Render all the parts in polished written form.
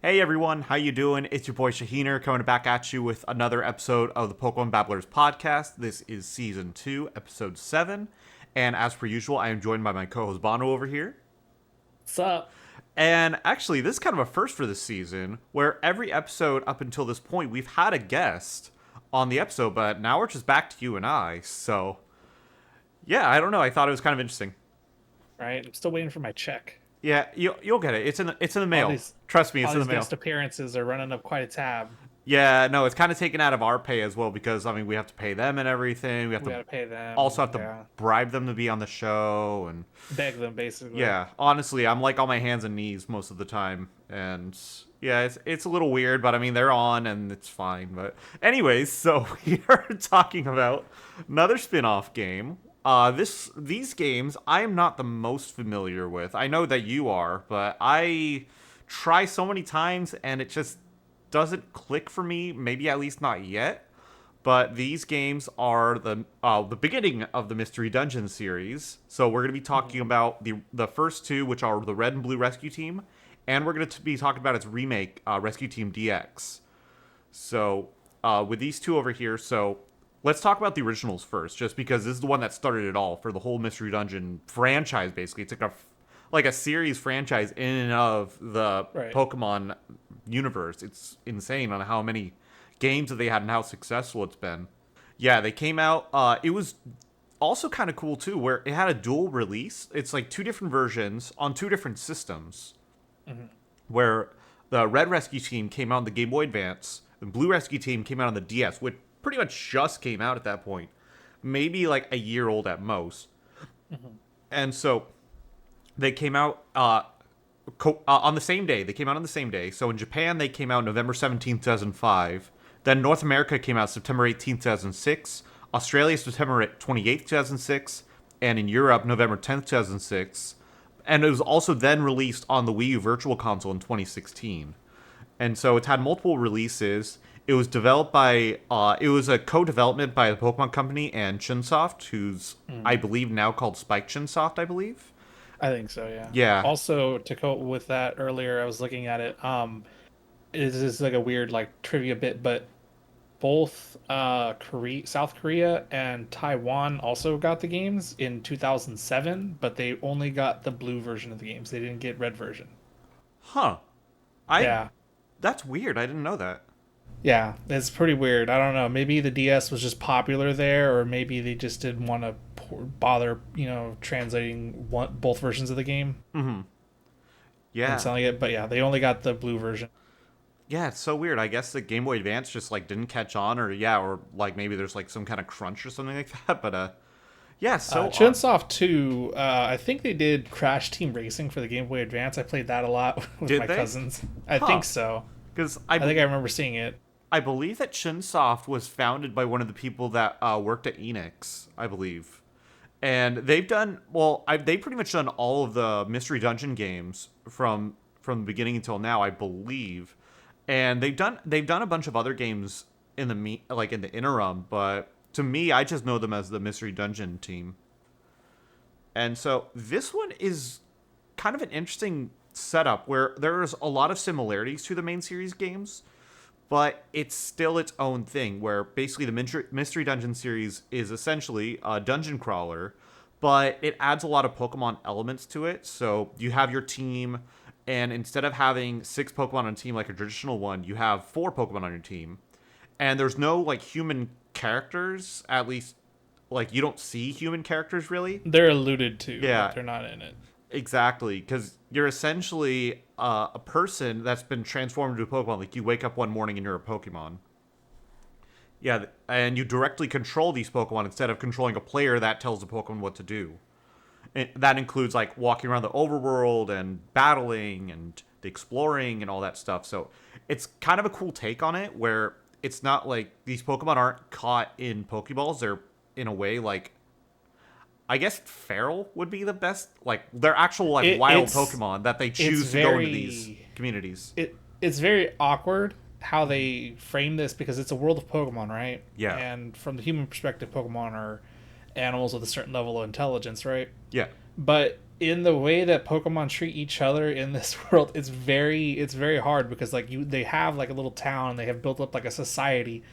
Hey everyone, how you doing? It's your boy Shaheener coming back at you with another episode of the Pokemon Babblers podcast. This is season 2, episode 7, and as per usual, I am joined by my co-host Bano over here. What's up? And actually, this is kind of a first for this season, where every episode up until this point, we've had a guest on the episode, but now we're just back to you and I. So, yeah, I don't know. I thought it was kind of interesting. Right, I'm still waiting for my check. Yeah, you'll get it. It's in the All mail. these Trust me, all it's in the these mail. guest appearances are running up quite a tab. Yeah, no, it's kind of taken out of our pay as well because I mean we have to pay them and everything. We have We to gotta pay them. also have to Yeah, bribe them to be on the show and beg them basically. yeah, honestly, I'm like on my hands and knees most of the time and yeah, it's a little weird, but I mean they're on and it's fine. But anyways, so we are talking about another spin-off game. These games I am not the most familiar with. I know that you are, but I try so many times and it just doesn't click for me. Maybe at least not yet. But these games are the beginning of the Mystery Dungeon series. So we're going to be talking about the first two, which are the Red and Blue Rescue Team, and we're going to be talking about its remake, Rescue Team DX. So with these two over here, so let's talk about the originals first, just because this is the one that started it all for the whole Mystery Dungeon franchise. Basically, it's like a series franchise in and of the Right. Pokemon universe. It's insane on how many games that they had and how successful it's been. Yeah, they came out. It was also kind of cool too, where it had a dual release. It's like two different versions on two different systems. Where the Red Rescue Team came out on the Game Boy Advance, the Blue Rescue Team came out on the DS, which pretty much just came out at that point, maybe like a year old at most. And so they came out on the same day. They came out on the same day. So in Japan, they came out November 17th, 2005. Then North America came out September 18th, 2006. Australia, September 28th, 2006. And in Europe, November 10th, 2006. And it was also then released on the Wii U Virtual Console in 2016. And so it's had multiple releases. It was developed by, it was a co-development by the Pokemon Company and Chunsoft, who's, I believe, now called Spike Chunsoft, I believe. I think so. Yeah. Yeah. Also, to go with that earlier, I was looking at it. It is like a weird like trivia bit, but both South Korea and Taiwan also got the games in 2007, but they only got the blue version of the games. They didn't get red version. Huh. I Yeah. That's weird. I didn't know that. Yeah, it's pretty weird. I don't know. Maybe the DS was just popular there, or maybe they just didn't want to bother, translating both versions of the game Yeah. and selling it. But yeah, they only got the blue version. Yeah, it's so weird. I guess the Game Boy Advance just like didn't catch on, or like maybe there's like some kind of crunch or something like that. But yeah, so Chunsoft 2, I think they did Crash Team Racing for the Game Boy Advance. I played that a lot with Did my they? cousins. I Huh. think so. because I think I remember seeing it. I believe that Chunsoft was founded by one of the people that worked at Enix, I believe. And they've done they pretty much done all of the Mystery Dungeon games from the beginning until now, I believe. And they've done a bunch of other games in the interim, but to me, I just know them as the Mystery Dungeon team. And so this one is kind of an interesting setup where there's a lot of similarities to the main series games, but it's still its own thing where basically the Mystery Dungeon series is essentially a dungeon crawler, but it adds a lot of Pokemon elements to it. So you have your team, and instead of having 6 Pokemon on a team like a traditional one, you have 4 Pokemon on your team. And there's no like human characters, at least like you don't see human characters really. They're alluded to, Yeah. but they're not in it. Exactly, because you're essentially a person that's been transformed into a Pokemon. Like you wake up one morning and you're a Pokemon. Yeah, and you directly control these Pokemon instead of controlling a player that tells the Pokemon what to do. And that includes like walking around the overworld and battling and the exploring and all that stuff. So it's kind of a cool take on it where it's not like these Pokemon aren't caught in Pokeballs. They're in a way like I guess feral would be the best. Like they're actual like wild Pokemon that they choose to go into these communities. It's very awkward how they frame this because it's a world of Pokemon, right? Yeah. And from the human perspective, Pokemon are animals with a certain level of intelligence, right? Yeah. But in the way that Pokemon treat each other in this world, it's very hard because like they have like a little town and they have built up like a society,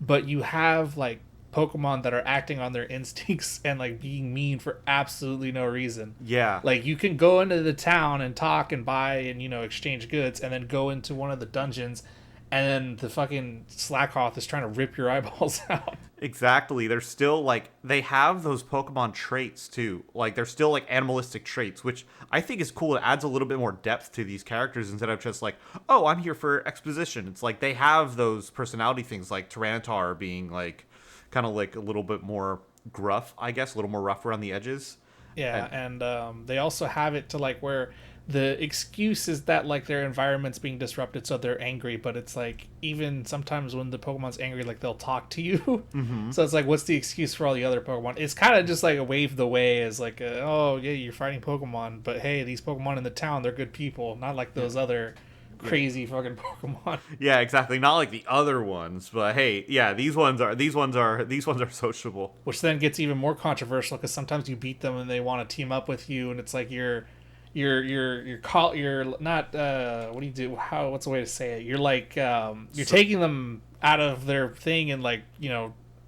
but you have like Pokemon that are acting on their instincts and like being mean for absolutely no reason. Yeah. Like you can go into the town and talk and buy and exchange goods, and then go into one of the dungeons, and then the fucking Slackhoth is trying to rip your eyeballs out. Exactly. They're still like they have those Pokemon traits too. Like they're still like animalistic traits, which I think is cool. It adds a little bit more depth to these characters instead of just like, oh, I'm here for exposition. It's like they have those personality things, like Tyranitar being like kind of like a little bit more gruff, I guess, a little more rough around the edges. Yeah, And and they also have it to like where the excuse is that like their environment's being disrupted, so they're angry. But it's like even sometimes when the Pokemon's angry, like they'll talk to you. So it's like, what's the excuse for all the other Pokemon? It's kind of just like a wave the way as like, oh yeah, you're fighting Pokemon, but hey, these Pokemon in the town, they're good people, not like those other crazy fucking Pokemon. yeah, exactly. Not like the other ones, but hey, yeah, these ones are sociable. Which then gets even more controversial because sometimes you beat them and they want to team up with you, and it's like you're not what do you do, how what's the way to say it, you're like you're taking them out of their thing and like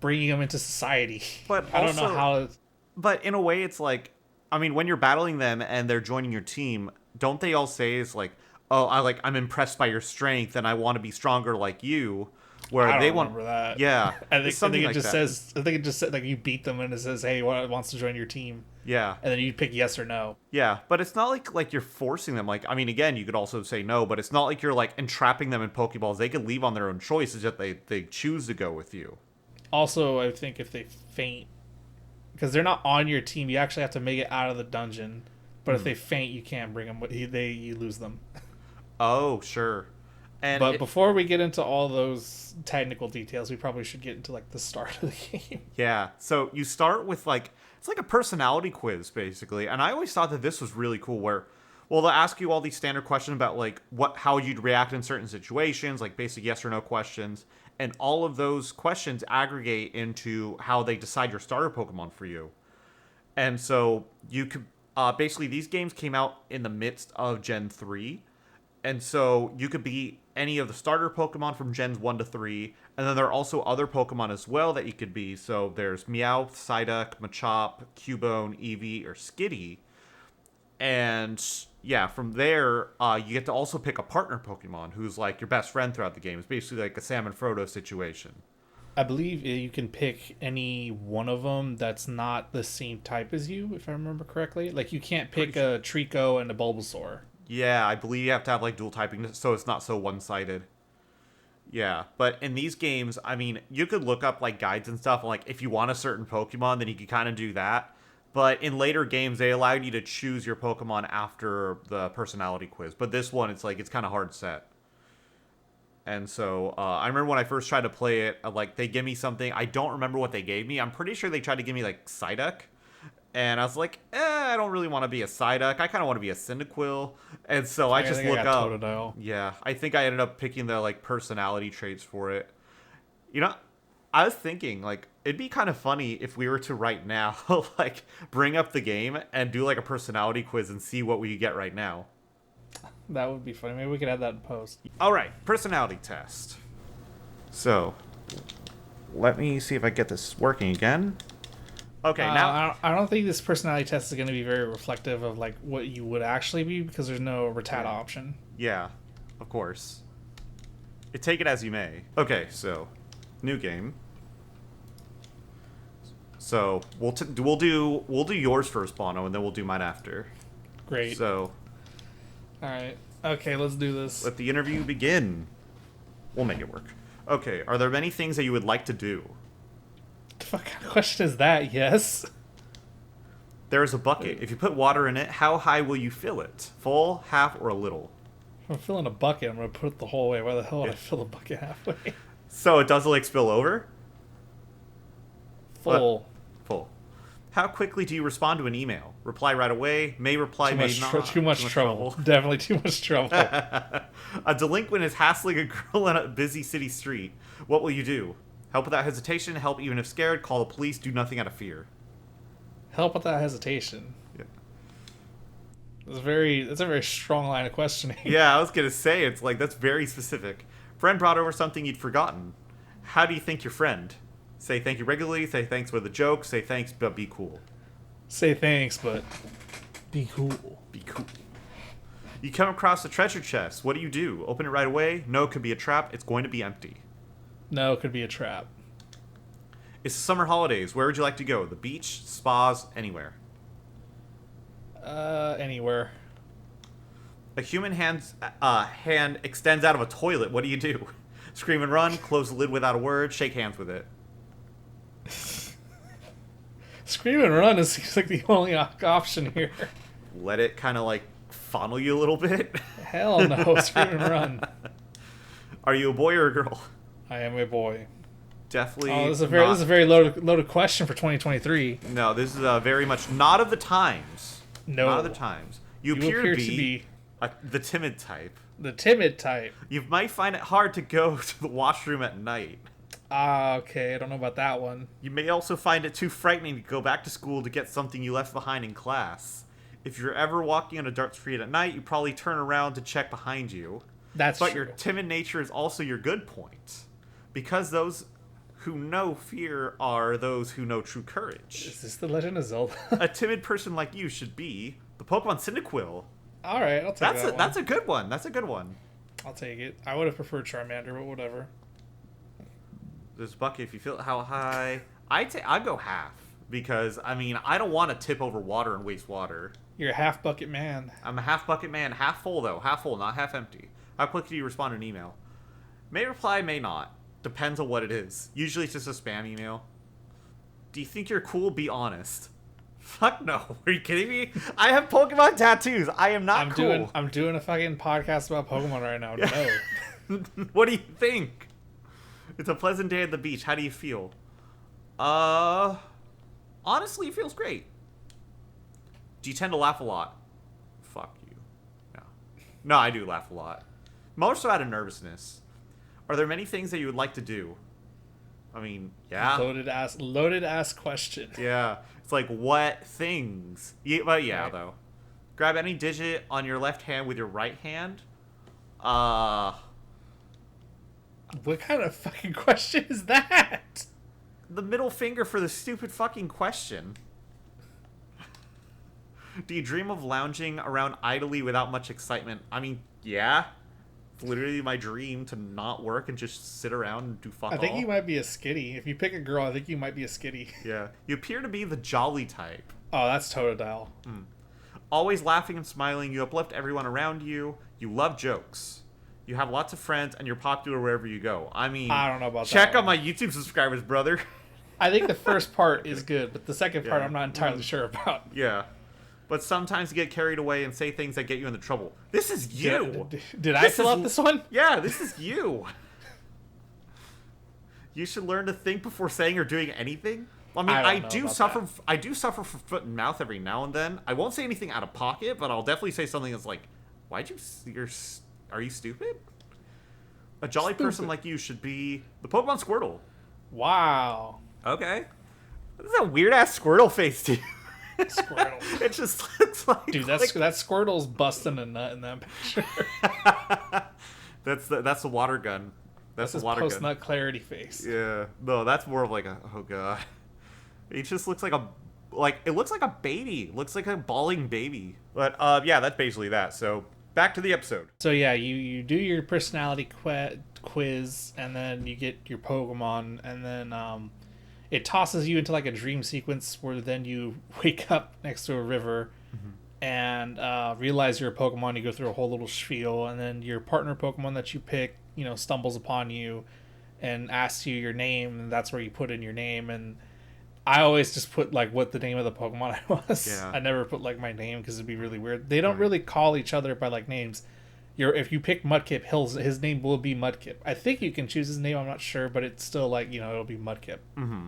bringing them into society. But I don't know also, how. but in a way, it's like, I mean, when you're battling them and they're joining your team, don't they all say is like, oh, I'm impressed by your strength and I want to be stronger like you, where I don't they want, remember that. yeah, I it's think something it like just that. says, I think it just said like you beat them and it says, hey, wants to join your team, Yeah, and then you pick yes or no. yeah, but it's not like you're forcing them. Like, I mean, again, you could also say no, but it's not like you're like entrapping them in Pokeballs. They can leave on their own choice. It's just they choose to go with you. Also, I think if they faint, because they're not on your team, you actually have to make it out of the dungeon. But if they faint, you can't bring them. You lose them. Oh, sure. And But before we get into all those technical details, we probably should get into like the start of the game. yeah, so you start with like it's like a personality quiz basically, and I always thought that this was really cool. Where, well, they'll ask you all these standard questions about like how you'd react in certain situations, like basic yes or no questions, and all of those questions aggregate into how they decide your starter Pokemon for you. And so you could basically these games came out in the midst of Gen 3. And so you could be any of the starter Pokemon from Gens 1 to 3. And then there are also other Pokemon as well that you could be. So there's Meowth, Psyduck, Machop, Cubone, Eevee, or Skitty. And yeah, from there, you get to also pick a partner Pokemon who's like your best friend throughout the game. It's basically like a Sam and Frodo situation. I believe you can pick any one of them that's not the same type as you, if I remember correctly. Like you can't pick a Trico and a Bulbasaur. Yeah, I believe you have to have like dual typing so it's not so one-sided. Yeah, but in these games, I mean, you could look up like guides and stuff, and like if you want a certain Pokemon, then you could kind of do that. But in later games, they allowed you to choose your Pokemon after the personality quiz. But this one, it's kind of hard set. And so I remember when I first tried to play it, like they give me something. I don't remember what they gave me. I'm pretty sure they tried to give me like Psyduck. And I was like, I don't really want to be a Psyduck. I kind of want to be a Cyndaquil. And so I just look up. Totodile. Yeah, I think I ended up picking the like personality traits for it. You know, I was thinking like it'd be kind of funny if we were to right now like bring up the game and do like a personality quiz and see what we get right now. That would be funny. Maybe we could add that in post. All right, personality test. So, let me see if I get this working again. Okay, now I don't think this personality test is going to be very reflective of like what you would actually be because there's no Rattata option. yeah, of course. Take it as you may. Okay, so new game. So we'll do yours first, Bono, and then we'll do mine after. Great. So, All right. Okay, let's do this. let the interview begin. We'll make it work. Okay, are there many things that you would like to do? What kind of question is that? Yes. There is a bucket. If you put water in it, how high will you fill it? Full, half, or a little? If I'm filling a bucket, I'm going to put it the whole way. Why the hell would I fill a bucket halfway? So it doesn't like spill over? Full. Full. How quickly do you respond to an email? Reply right away, may reply, Too may much, not. too much trouble. Definitely too much trouble. A delinquent is hassling a girl on a busy city street. What will you do? Help without hesitation, help even if scared, call the police, do nothing out of fear. Help without hesitation. Yeah. That's a very strong line of questioning. Yeah, I was gonna say it's like that's very specific. Friend brought over something you'd forgotten. How do you thank your friend? Say thank you regularly. Say thanks with a joke. Say thanks, but be cool. Say thanks, but be cool. Be cool. You come across a treasure chest. What do? Open it right away? No, it could be a trap. It's going to be empty. No, it could be a trap. It's the summer holidays. Where would you like to go? The beach, spas, anywhere. Anywhere. A human hand extends out of a toilet. What do? Scream and run, close the lid without a word, shake hands with it. Scream and run seems like the only option here. Let it kind of like funnel you a little bit. Hell no, scream and run. Are you a boy or a girl? I am a boy. Definitely. Oh, this is a very loaded question for 2023. No, this is very much not of the times. No. Not of the times. You appear to be the timid type. The timid type. You might find it hard to go to the washroom at night. Ah, okay. I don't know about that one. You may also find it too frightening to go back to school to get something you left behind in class. If you're ever walking on a dark street at night, you probably turn around to check behind you. But true. Your timid nature is also your good point. Because those who know fear are those who know true courage. Is this the Legend of Zelda? A timid person like you should be the Pokemon Cyndaquil. All right, I'll take that one. That's a good one. That's a good one. I'll take it. I would have preferred Charmander, but whatever. This bucket, if you feel how high, I'd go half because I mean I don't want to tip over water and waste water. You're a half bucket man. I'm a half bucket man, half full though, half full, not half empty. How quick do you respond to an email? May reply, may not. Depends on what it is. Usually it's just a spam email. Do you think you're cool? Be honest. Fuck no. Are you kidding me? I have Pokemon tattoos. I am not cool. I'm doing a fucking podcast about Pokemon right now. No. What do you think? It's a pleasant day at the beach. How do you feel? Honestly, it feels great. Do you tend to laugh a lot? Fuck you. No. No, I do laugh a lot. More so out of nervousness. Are there many things that you would like to do? I mean, yeah. Loaded ass question. Yeah. It's like, what things? Yeah, but yeah, right. Though. Grab any digit on your left hand with your right hand. What kind of fucking question is that? The middle finger for the stupid fucking question. Do you dream of lounging around idly without much excitement? I mean, yeah. It's literally my dream to not work and just sit around and do fuck all. I think you might be a skitty. If you pick a girl, I think you might be a skitty. Yeah. You appear to be the jolly type. Oh, that's Totodile. Always laughing and smiling. You uplift everyone around you. You love jokes. You have lots of friends, and you're popular wherever you go. I mean, I don't know about that. Check on my YouTube subscribers, brother. I think the first part is good, but the second part Yeah. I'm not entirely sure about. Yeah. But sometimes you get carried away and say things that get you into trouble. This is you. Did I fill out this one? Yeah, this is you. You should learn to think before saying or doing anything. I mean, I do suffer from foot and mouth every now and then. I won't say anything out of pocket, but I'll definitely say something that's like, are you stupid? A jolly person like you should be the Pokemon Squirtle. Wow. Okay. This is a weird ass Squirtle face, dude. Squirtle. It just looks like, dude, that Squirtle's busting a nut in that picture. That's the water gun. That's the his water post gun. nut clarity face. Yeah. No, that's more of like a, oh god. It just looks like it looks like a baby. It looks like a bawling baby. But yeah, that's basically that. So back to the episode. So yeah, you do your personality quiz, and then you get your Pokemon, and then it tosses you into like a dream sequence where then you wake up next to a river and realize you're a Pokemon. You go through a whole little spiel, and then your partner Pokemon that you pick, stumbles upon you and asks you your name, and that's where you put in your name. And I always just put like what the name of the Pokemon I was. Yeah. I never put like my name because it'd be really weird. They don't really call each other by like names. If you pick Mudkip, his name will be Mudkip. I think you can choose his name. I'm not sure, but it's still like it'll be Mudkip. Mm-hmm.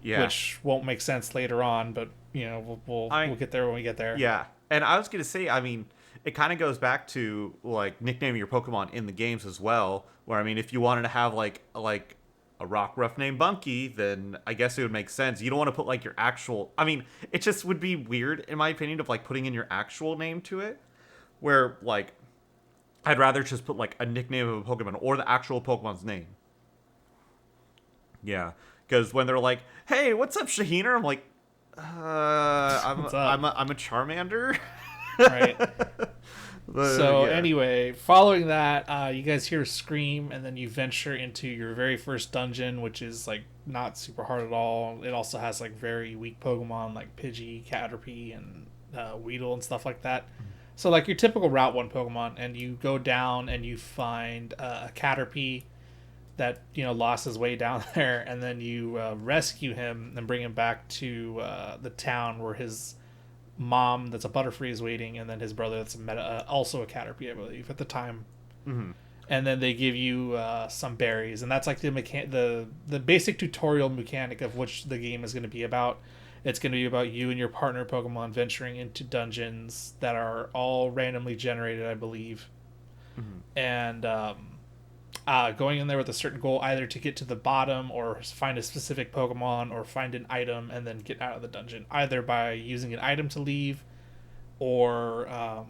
Yeah. Which won't make sense later on, but we'll get there when we get there. Yeah. And I was gonna say, I mean, it kind of goes back to like nicknaming your Pokemon in the games as well. Where I mean, if you wanted to have like a rock rough named Bunky, then I guess it would make sense. You don't want to put like your actual. I mean, it just would be weird in my opinion of like putting in your actual name to it, where like I'd rather just put like a nickname of a Pokemon or the actual Pokemon's name. Yeah, because when they're like, "Hey, what's up, Shaheener?" I'm like, What's up? I'm a Charmander." Right. But, So yeah. anyway, following that, you guys hear a scream, and then you venture into your very first dungeon, which is like not super hard at all. It also has like very weak Pokemon like Pidgey, Caterpie, and Weedle and stuff like that. So like your typical Route One Pokemon, and you go down and you find a Caterpie that lost his way down there, and then you rescue him and bring him back to the town where his mom that's a Butterfree is waiting, and then his brother that's also a Caterpie, I believe, at the time. Mm-hmm. And then they give you some berries, and that's like the basic tutorial mechanic of which the game is going to be about. It's going to be about you and your partner Pokemon venturing into dungeons that are all randomly generated, I believe, Mm-hmm. and going in there with a certain goal, either to get to the bottom or find a specific Pokemon or find an item and then get out of the dungeon, either by using an item to leave or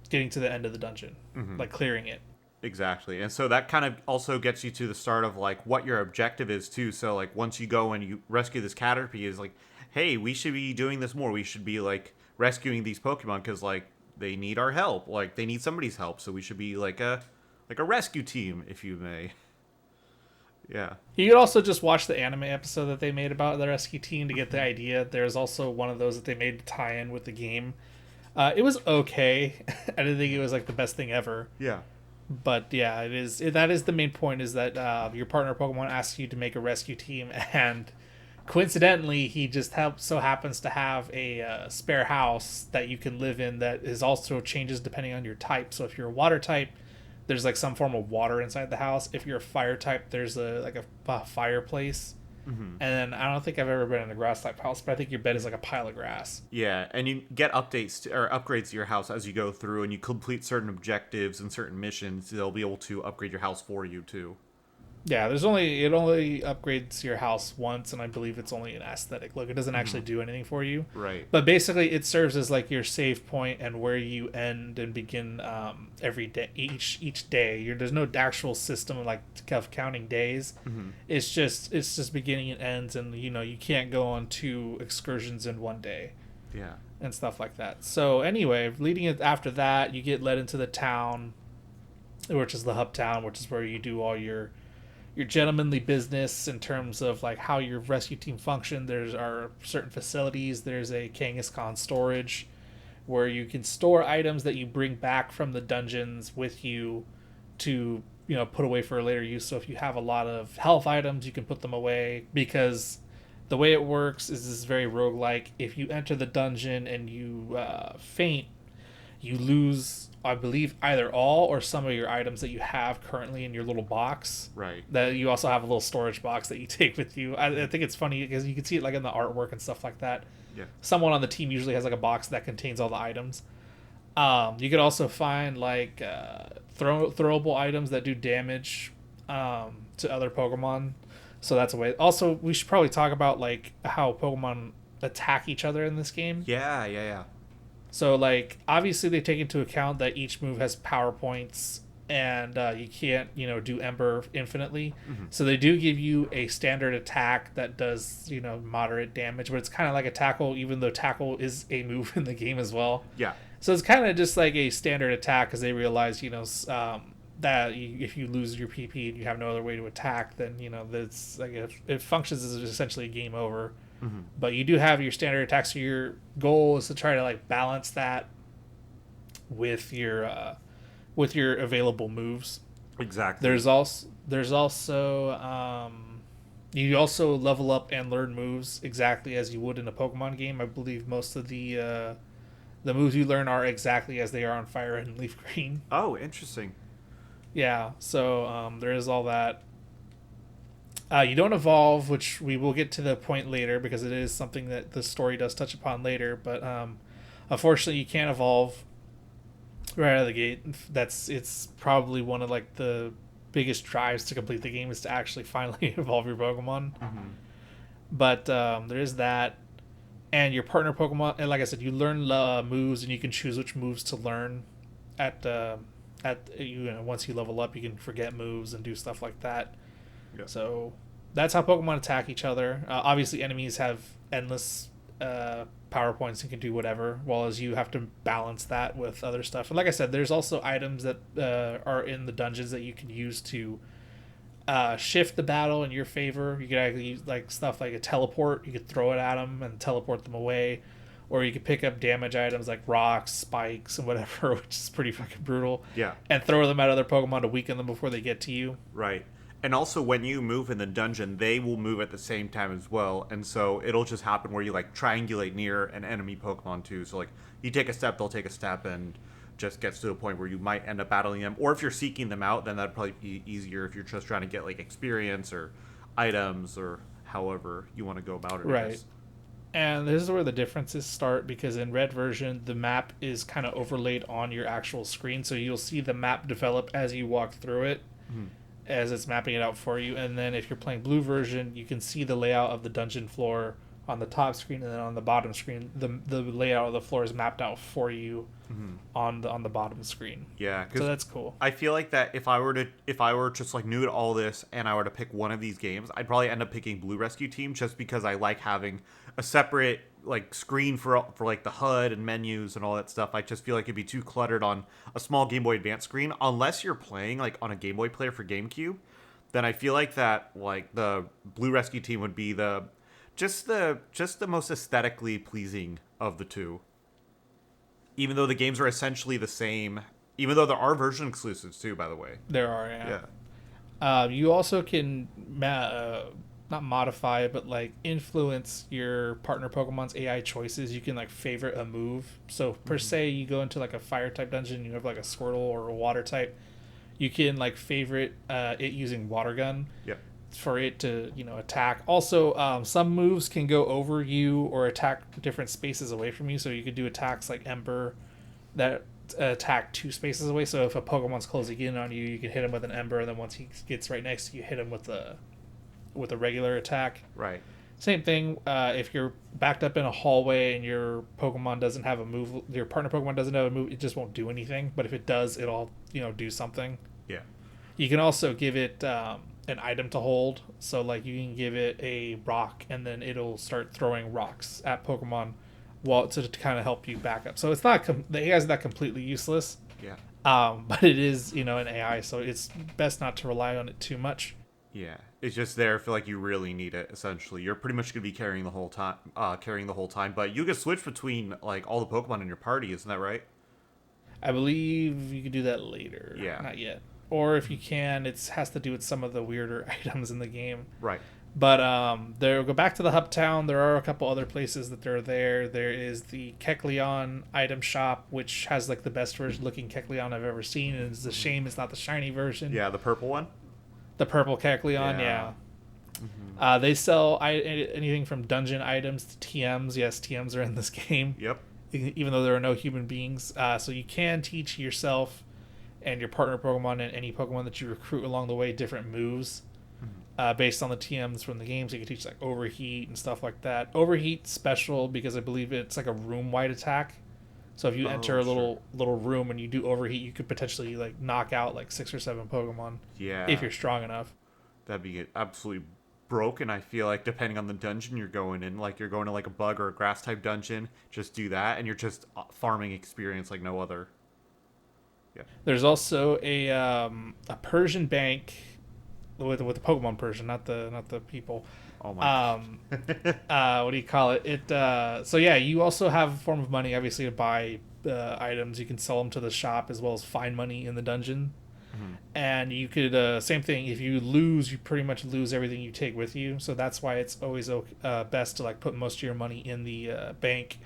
getting to the end of the dungeon, Mm-hmm. like clearing it. Exactly. And so that kind of also gets you to the start of like what your objective is too. So like once you go and you rescue this Caterpie, is like, hey, we should be doing this more. We should be like rescuing these Pokemon because like they need our help. Like they need somebody's help. So we should be like a rescue team, if you may. Yeah. You could also just watch the anime episode that they made about the rescue team to get the idea. There's also one of those that they made to tie in with the game. It was okay. I didn't think it was like the best thing ever. Yeah. But yeah, that is the main point, is that your partner Pokemon asks you to make a rescue team, and coincidentally he just so happens to have a spare house that you can live in that is also changes depending on your type. So if you're a water type, there's like some form of water inside the house. If you're a fire type, there's a fireplace. Mm-hmm. And then I don't think I've ever been in a grass type house, but I think your bed is like a pile of grass. Yeah, and you get or upgrades to your house as you go through, and you complete certain objectives and certain missions. They'll be able to upgrade your house for you too. Yeah, it only upgrades your house once, and I believe it's only an aesthetic look. It doesn't actually do anything for you. Right. But basically, it serves as like your save point and where you end and begin every day, each day. There's no actual system of counting days. Mm-hmm. It's just beginning and ends, and you can't go on 2 excursions in one day Yeah. and stuff like that. So anyway, leading it after that, you get led into the town, which is the hub town, which is where you do all your gentlemanly business in terms of like how your rescue team function. There's are certain facilities. There's a Kangaskhan storage where you can store items that you bring back from the dungeons with you to put away for a later use. So if you have a lot of health items, you can put them away, because the way it works is this very roguelike. If you enter the dungeon and you faint, you lose, I believe, either all or some of your items that you have currently in your little box. Right. That you also have a little storage box that you take with you. I think it's funny because you can see it like in the artwork and stuff like that. Yeah. Someone on the team usually has like a box that contains all the items. You could also find like throwable items that do damage to other Pokemon. So that's a way. Also, we should probably talk about like how Pokemon attack each other in this game. Yeah. Yeah. Yeah. So, like, obviously they take into account that each move has power points, and you can't, do Ember infinitely. Mm-hmm. So they do give you a standard attack that does, moderate damage, but it's kind of like a tackle, even though tackle is a move in the game as well. Yeah. So it's kind of just like a standard attack, because they realize, that if you lose your PP and you have no other way to attack, then, that's like it functions as essentially a game over. Mm-hmm. But you do have your standard attacks, so your goal is to try to like balance that with your available moves. Exactly. There's also you also level up and learn moves exactly as you would in a Pokemon game. I believe most of the moves you learn are exactly as they are on Fire Red and Leaf Green. Oh, interesting. Yeah, so there is all that. You don't evolve, which we will get to the point later, because it is something that the story does touch upon later. But unfortunately, you can't evolve right out of the gate. It's probably one of like the biggest drives to complete the game is to actually finally evolve your Pokemon. Mm-hmm. But there is that, and your partner Pokemon. And like I said, you learn moves, and you can choose which moves to learn. Once you level up, you can forget moves and do stuff like that. Yeah. So that's how Pokemon attack each other. Obviously, enemies have endless power points and can do whatever, while as you have to balance that with other stuff. And like I said, there's also items that are in the dungeons that you can use to shift the battle in your favor. You could actually use like stuff like a teleport. You could throw it at them and teleport them away, or you could pick up damage items like rocks, spikes, and whatever, which is pretty fucking brutal. Yeah. And throw them at other Pokemon to weaken them before they get to you. Right. And also, when you move in the dungeon, they will move at the same time as well. And so it'll just happen where you, like, triangulate near an enemy Pokemon, too. So, like, you take a step, they'll take a step, and just gets to a point where you might end up battling them. Or if you're seeking them out, then that'd probably be easier if you're just trying to get, like, experience or items or however you want to go about it. Right. And this is where the differences start, because in red version, the map is kind of overlaid on your actual screen. So you'll see the map develop as you walk through it. Mm-hmm. As it's mapping it out for you. And then if you're playing blue version, you can see the layout of the dungeon floor on the top screen, and then on the bottom screen the layout of the floor is mapped out for you on the bottom screen. Yeah, so that's cool. I feel like that if I were just like new to all this and I were to pick one of these games, I'd probably end up picking Blue Rescue Team, just because I like having a separate like screen for like the HUD and menus and all that stuff. I just feel like it'd be too cluttered on a small Game Boy Advance screen, unless you're playing like on a Game Boy player for GameCube. Then I feel like that like the Blue Rescue Team would be just the most aesthetically pleasing of the two. Even though the games are essentially the same, even though there are version exclusives too, by the way. There are, yeah. You also can not modify, but like influence your partner Pokemon's AI choices. You can like favorite a move. So per se, you go into like a fire type dungeon, you have like a Squirtle or a water type. You can like favorite it using Water Gun. Yeah. For it to attack. Also, some moves can go over you or attack different spaces away from you. So you could do attacks like Ember that attack 2 spaces away. So if a Pokemon's closing in on you, you can hit him with an Ember, and then once he gets right next to you, hit him with a regular attack. Right. Same thing. If you're backed up in a hallway and your Pokemon doesn't have a move, your partner Pokemon doesn't have a move, it just won't do anything. But if it does, it'll do something. Yeah. You can also give it an item to hold. So like you can give it a rock, and then it'll start throwing rocks at Pokemon to kind of help you back up. So it's not the AI is not completely useless. Yeah. But it is an AI, so it's best not to rely on it too much. Yeah, it's just there. I feel like you really need it. Essentially, you're pretty much gonna be carrying the whole time. But you can switch between like all the Pokemon in your party, isn't that right? I believe you can do that later. Yeah. Not yet. Or if you can, it has to do with some of the weirder items in the game. Right. But go back to the hub town. There are a couple other places that are there. There is the Kecleon item shop, which has like the best version looking Kecleon I've ever seen, and it's a shame it's not the shiny version. Yeah, the purple one. The purple Kecleon, yeah. Mm-hmm. They sell anything from dungeon items to TMs. Yes, TMs are in this game. Yep. Even though there are no human beings, so you can teach yourself and your partner Pokemon and any Pokemon that you recruit along the way different moves based on the TMs from the game. So you can teach like Overheat and stuff like that. Overheat's special because I believe it's like a room-wide attack. So if you enter a little room and you do Overheat, you could potentially like knock out like 6 or 7 Pokemon. Yeah. If you're strong enough. That'd be absolutely broken. I feel like depending on the dungeon you're going in, like you're going to like a bug or a grass type dungeon, just do that and you're just farming experience like no other. Yeah. There's also a Persian bank with the Pokemon Persian, not the people. Oh my. What do you call it? So yeah, you also have a form of money, obviously, to buy items. You can sell them to the shop as well as find money in the dungeon. Mm-hmm. And you could same thing. If you lose, you pretty much lose everything you take with you. So that's why it's always best to like put most of your money in the bank,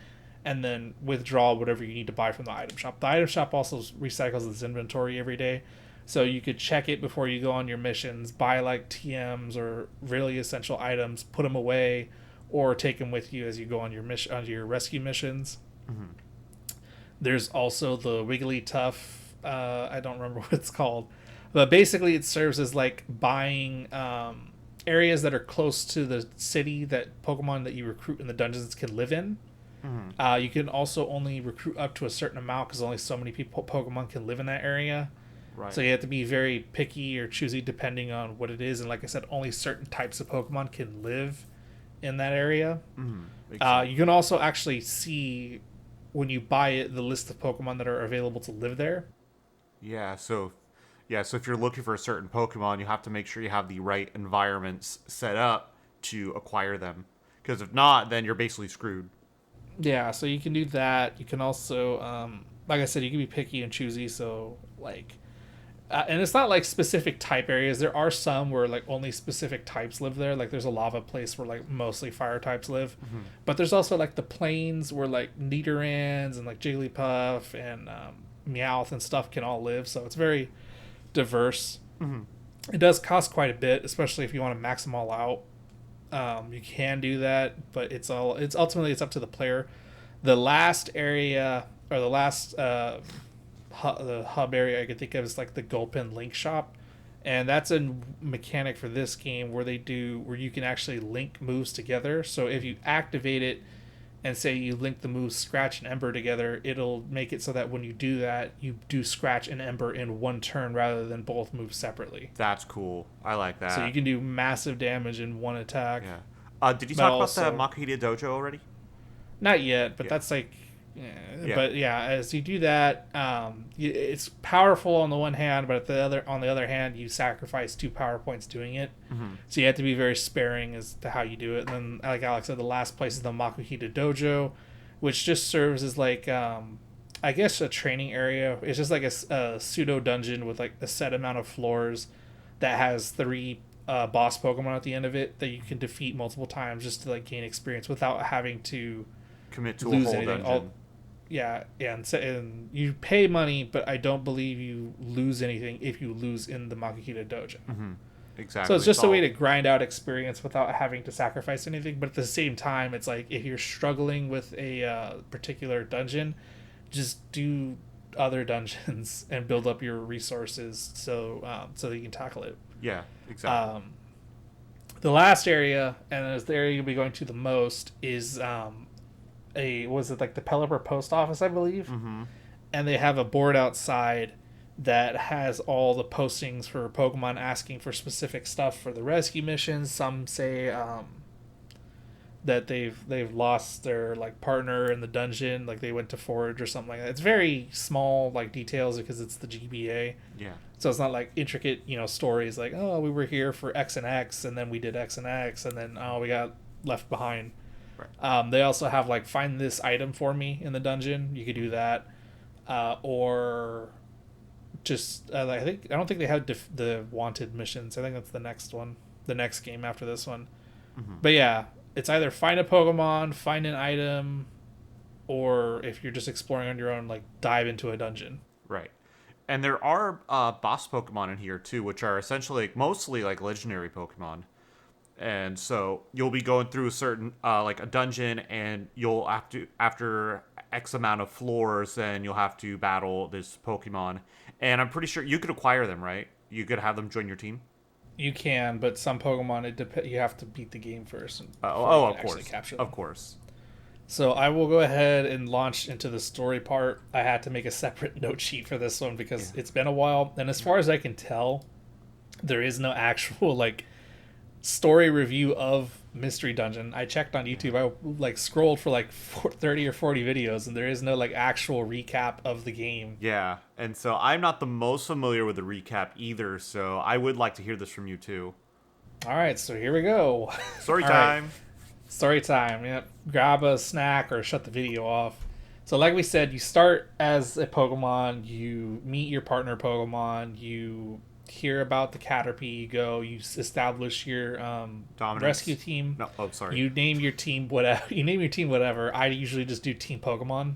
and then withdraw whatever you need to buy from the item shop. The item shop also recycles its inventory every day. So you could check it before you go on your missions, buy like TMs or really essential items, put them away, or take them with you as you go on your rescue missions. Mm-hmm. There's also the Wigglytuff. I don't remember what it's called. But basically, it serves as like buying areas that are close to the city that Pokemon that you recruit in the dungeons can live in. Hmm. You can also only recruit up to a certain amount because only so many people Pokemon can live in that area. Right. So you have to be very picky or choosy depending on what it is. And like I said, only certain types of Pokemon can live in that area. Hmm. Makes sense. You can also actually see when you buy it the list of Pokemon that are available to live there. Yeah. So if you're looking for a certain Pokemon, you have to make sure you have the right environments set up to acquire them. Because if not, then you're basically screwed. Yeah, so you can do that. You can also, like I said, you can be picky and choosy. So like, and it's not like specific type areas. There are some where like only specific types live there. Like there's a lava place where like mostly fire types live, Hmm. but there's also like the plains where like Nidorans and like Jigglypuff and Meowth and stuff can all live. So it's very diverse. Hmm. It does cost quite a bit, especially if you want to max them all out. You can do that, but it's ultimately it's up to the player. The last area or the last the hub area I could think of is like the Gulpin Link Shop, and that's a mechanic for this game where you can actually link moves together. So if you activate it and say you link the moves Scratch and Ember together, it'll make it so that when you do that, you do Scratch and Ember in one turn rather than both moves separately. That's cool. I like that. So you can do massive damage in one attack. Yeah. Did you But talk about the also, Makahita Dojo already? not yet, but Yeah. that's like, Yeah. but yeah, as you do that, it's powerful on the one hand, but on the other hand, you sacrifice 2 power points doing it. Hmm. So you have to be very sparing as to how you do it. And then, like Alex said, the last place is the Makuhita Dojo, which just serves as like, I guess a training area. It's just like a pseudo dungeon with like a set amount of floors that has three boss Pokemon at the end of it that you can defeat multiple times just to like gain experience without having to Commit to a lose whole anything. dungeon. Yeah, and you pay money, but I don't believe you lose anything if you lose in the Makuhita Dojo. Hmm. Exactly. So it's just a way to grind out experience without having to sacrifice anything. But at the same time, it's like if you're struggling with a particular dungeon, just do other dungeons and build up your resources so that you can tackle it. Yeah. Exactly. The last area, and it's the area you'll be going to the most, is was it like the Pelipper Post Office, I believe, Hmm. and they have a board outside that has all the postings for Pokemon asking for specific stuff for the rescue missions. Some say that they've lost their like partner in the dungeon, like they went to forage or something like that. It's very small like details because it's the GBA. Yeah. So it's not like intricate, stories like, oh, we were here for X and X and then we did X and X and then we got left behind. Right. They also have like find this item for me in the dungeon. You could do that, or just I don't think they have the wanted missions. I think that's the next one, the next game after this one. Hmm. But yeah, it's either find a Pokemon, find an item, or if you're just exploring on your own, like dive into a dungeon. Right. And there are boss Pokemon in here too, which are essentially mostly like legendary Pokemon. And so you'll be going through a certain like a dungeon, and you'll have to after X amount of floors, then you'll have to battle this Pokemon. And I'm pretty sure you could acquire them, right? You could have them join your team. You can, but some Pokemon you have to beat the game first before Oh, you of can actually course, capture them. of course. So I will go ahead and launch into the story part. I had to make a separate note sheet for this one because Yeah. it's been a while, and as far as I can tell, there is no actual like story review of Mystery Dungeon. I checked on YouTube. I like scrolled for like 30 or 40 videos, and there is no like actual recap of the game. Yeah, and so I'm not the most familiar with the recap either, so I would like to hear this from you too. All right, so here we go. Story All right. time. Story time. Yep. Grab a snack or shut the video off. So, like we said, you start as a Pokemon. You meet your partner Pokemon. You hear about the Caterpie. You go. You establish your Dominance. rescue team. No, oh, sorry. You name your team whatever. You name your team whatever. I usually just do Team Pokemon.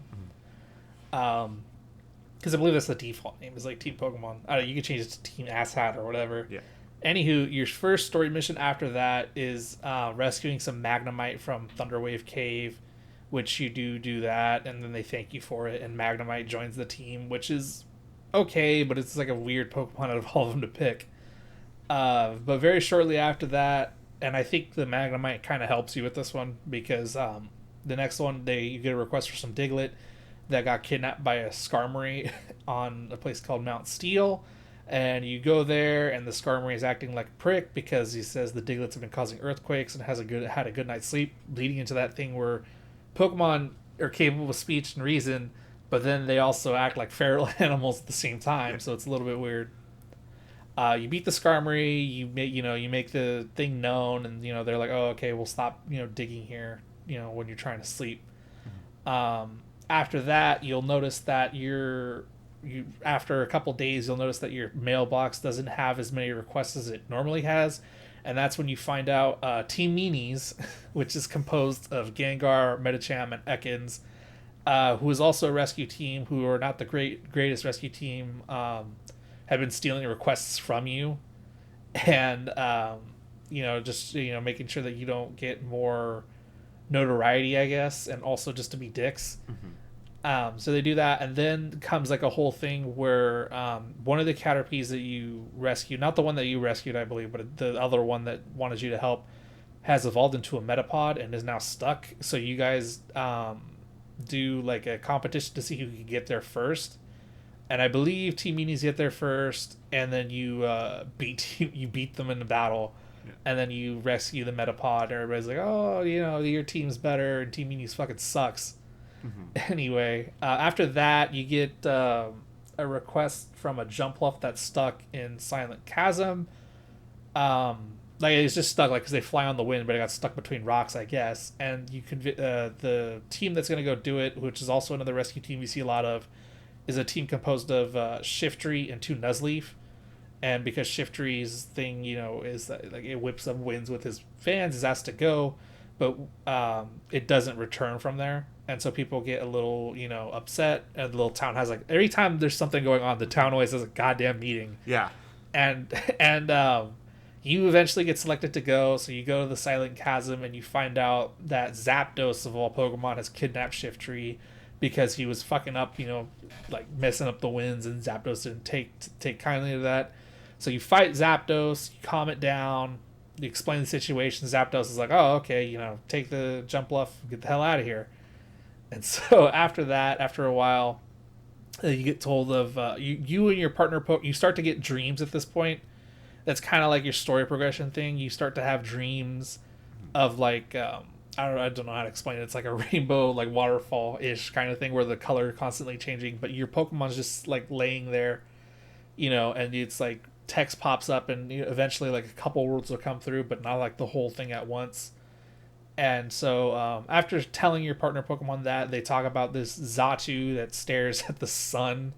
Because I believe that's the default name. Is like Team Pokemon. I don't know, you can change it to Team Asshat or whatever. Yeah. Anywho, your first story mission after that is rescuing some Magnemite from Thunderwave Cave, which you do that, and then they thank you for it, and Magnemite joins the team, which is okay, but it's like a weird Pokemon out of all of them to pick. But very shortly after that, and I think the Magnemite kind of helps you with this one because the next one you get a request for some Diglett that got kidnapped by a Skarmory on a place called Mount Steel, and you go there, and the Skarmory is acting like a prick because he says the Diglets have been causing earthquakes and had a good night's sleep, leading into that thing where Pokemon are capable of speech and reason, but then they also act like feral animals at the same time, so it's a little bit weird. You beat the Skarmory, you make the thing known, and they're like, oh, okay, we'll stop digging here when you're trying to sleep. After that, you'll notice that after a couple days, you'll notice that your mailbox doesn't have as many requests as it normally has, and that's when you find out Team Meanies, which is composed of Gengar, Medicham, and Ekans, who is also a rescue team, who are not the greatest rescue team. Have been stealing requests from you, and just making sure that you don't get more notoriety, I guess, and also just to be dicks. So they do that, and then comes like a whole thing where one of the Caterpies that you rescue, not the one that you rescued, I believe, but the other one that wanted you to help, has evolved into a Metapod and is now stuck. So you guys do like a competition to see who can get there first. And I believe Team Meanies get there first, and then you beat them in the battle, and then you rescue the Metapod. And everybody's like, "Oh, your team's better, and Team Meanies fucking sucks." Anyway, after that, you get a request from a Jumpluff that's stuck in Silent Chasm. Like it's just stuck, like because they fly on the wind, but it got stuck between rocks, I guess. And you can the team that's gonna go do it, which is also another rescue team you see a lot of, is a team composed of Shiftry and 2 Nuzleaf. And because Shiftry's thing, is that, like, it whips up winds with his fans, is asked to go, but it doesn't return from there. And so people get a little, upset. And the little town has, like, every time there's something going on, the town always has a goddamn meeting. Yeah. And you eventually get selected to go, so you go to the Silent Chasm, and you find out that Zapdos, of all Pokemon, has kidnapped Shiftry because he was fucking up, like messing up the winds, and Zapdos didn't take kindly to that. So you fight Zapdos, you calm it down, you explain the situation. Zapdos is like, oh, okay, take the Jumpluff, get the hell out of here. And so after that, after a while, you get told of you and your partner you start to get dreams at this point. That's kind of like your story progression thing. You start to have dreams of like I don't know how to explain it. It's like a rainbow, like waterfall-ish kind of thing where the color constantly changing, but your Pokemon's just like laying there, and it's like text pops up, and eventually like a couple words will come through, but not like the whole thing at once. And so after telling your partner Pokemon that, they talk about this Xatu that stares at the sun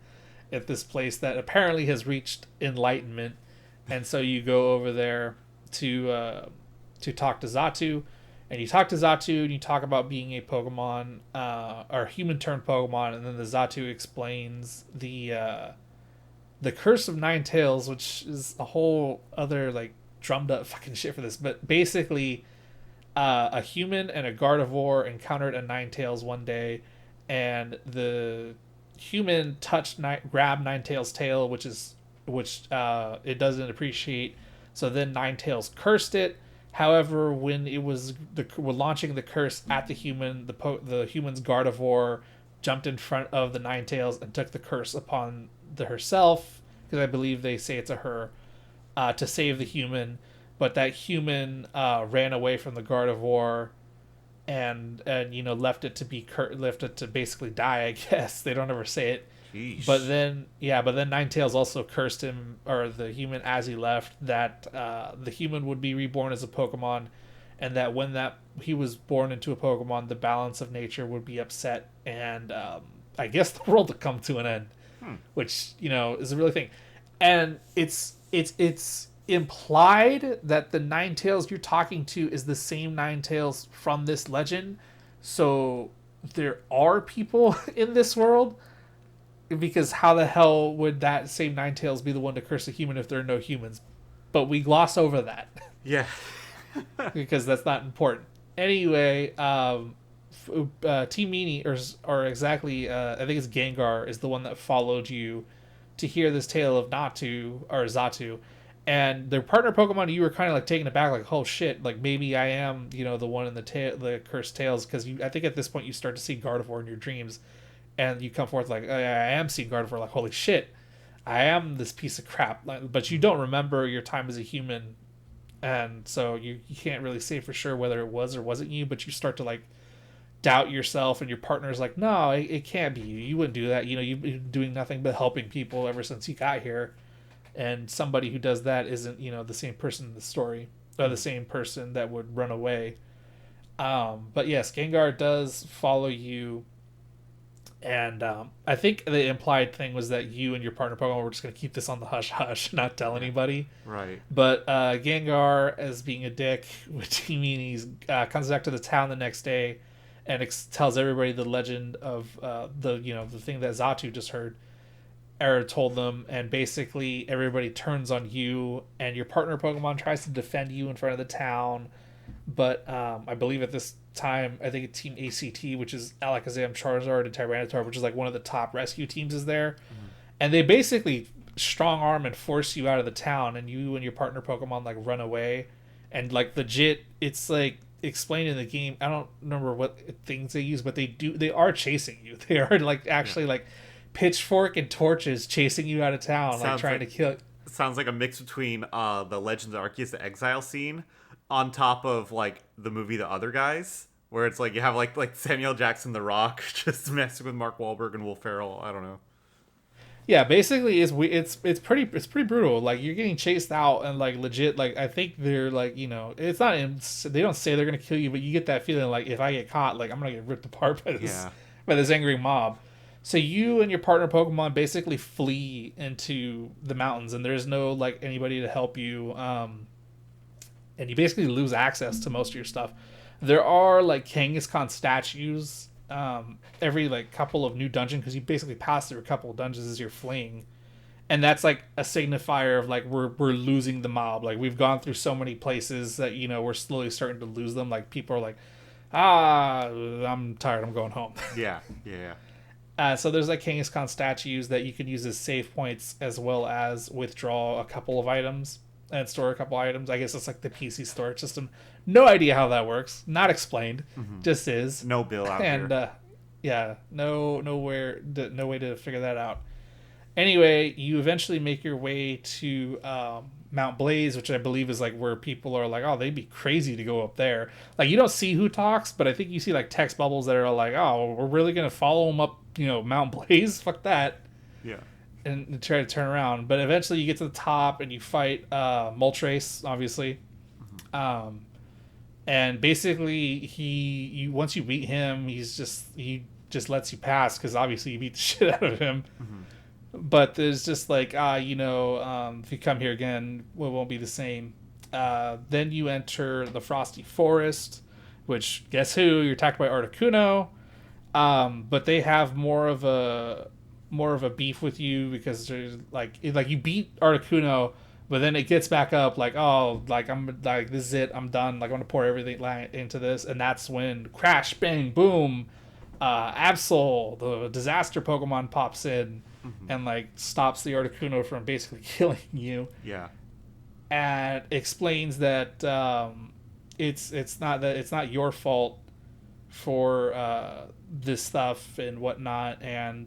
at this place that apparently has reached enlightenment, and so you go over there to talk to Xatu. And you talk to Xatu, and you talk about being a Pokemon, or human-turned Pokemon, and then the Xatu explains the Curse of Ninetales, which is a whole other, like, drummed-up fucking shit for this. But basically, a human and a Gardevoir encountered a Ninetales one day, and the human grabbed Ninetales' tail, which it doesn't appreciate. So then Ninetales cursed it. However, when it was we're launching the curse at the human, the human's Gardevoir jumped in front of the Ninetales and took the curse upon herself, because I believe they say it's a her, to save the human. But that human ran away from the Gardevoir and left it to basically die, I guess. They don't ever say it. Jeez. But then Ninetales also cursed him, or the human, as he left, that the human would be reborn as a Pokemon, and that when he was born into a Pokemon, the balance of nature would be upset, and I guess the world would come to an end, which is a really thing. And it's implied that the Ninetales you're talking to is the same Ninetales from this legend, so there are people in this world. Because how the hell would that same Ninetales be the one to curse a human if there are no humans? But we gloss over that. Yeah. Because that's not important. Anyway, Team Meanie, or exactly, I think it's Gengar, is the one that followed you to hear this tale of Natu or Zatu, and their partner Pokemon, you were kind of like taken aback, like, oh shit, like maybe I am, the one in the cursed tales, because I think at this point you start to see Gardevoir in your dreams, and you come forth like, oh, yeah, I am seeing Gardevoir, like, holy shit, I am this piece of crap, like, but you don't remember your time as a human, and so you can't really say for sure whether it was or wasn't you, but you start to like doubt yourself, and your partner's like, no, it can't be you. You wouldn't do that. You've been doing nothing but helping people ever since you got here. And somebody who does that isn't, the same person in the story, or the same person that would run away. But yes, Gengar does follow you. And I think the implied thing was that you and your partner Pokemon were just going to keep this on the hush hush, not tell anybody. Right. But Gengar, as being a dick, which he means comes back to the town the next day and tells everybody the legend of the thing that Zatu just heard. Era told them, and basically everybody turns on you, and your partner Pokemon tries to defend you in front of the town. But I believe at this time, I think Team ACT, which is Alakazam, Charizard, and Tyranitar, which is like one of the top rescue teams, is there. Mm-hmm. And they basically strong arm and force you out of the town, and you and your partner Pokemon like run away. And like legit, it's like explained in the game. I don't remember what things they use, but they are chasing you. They are like actually like pitchfork and torches chasing you out of town, like trying to kill. Sounds like a mix between the Legends of Arceus, the Exile scene, on top of like the movie The Other Guys, where it's like you have like Samuel Jackson, The Rock, just messing with Mark Wahlberg and Will Ferrell. I don't know. Yeah, basically it's pretty brutal. Like you're getting chased out, and like legit, like I think they're like, it's not they don't say they're gonna kill you, but you get that feeling like if I get caught, like I'm gonna get ripped apart by this angry mob. So you and your partner Pokemon basically flee into the mountains, and there's no like anybody to help you, and you basically lose access to most of your stuff. There are like Kangaskhan statues every like couple of new dungeons, because you basically pass through a couple of dungeons as you're fleeing, and that's like a signifier of like we're losing the mob. Like we've gone through so many places that we're slowly starting to lose them. Like people are like, I'm tired, I'm going home. Yeah. So there's like Kangaskhan statues that you can use as save points, as well as withdraw a couple of items and store a couple items. I guess it's like the PC storage system. No idea how that works. Not explained. Mm-hmm. Just is. No bill out here. And no way to figure that out. Anyway, you eventually make your way to Mount Blaze, which I believe is like where people are like, oh, they'd be crazy to go up there. Like you don't see who talks, but I think you see like text bubbles that are like, oh, we're really gonna follow them up, Mount Blaze. Fuck that. Yeah. And try to turn around, but eventually you get to the top and you fight Moltres, obviously. Mm-hmm. And basically once you beat him, he just lets you pass, because obviously you beat the shit out of him. Mm-hmm. But there's just like if you come here again, it won't be the same. Then you enter the Frosty Forest, which guess who? You're attacked by Articuno. But they have more of a beef with you, because there's like you beat Articuno, but then it gets back up like, oh, like I'm like, this is it, I'm done, like I'm gonna pour everything into this. And that's when crash bang boom, Absol, the disaster Pokemon, pops in. Mm-hmm. And like stops the Articuno from basically killing you. Yeah. And explains that it's not your fault for this stuff and whatnot. And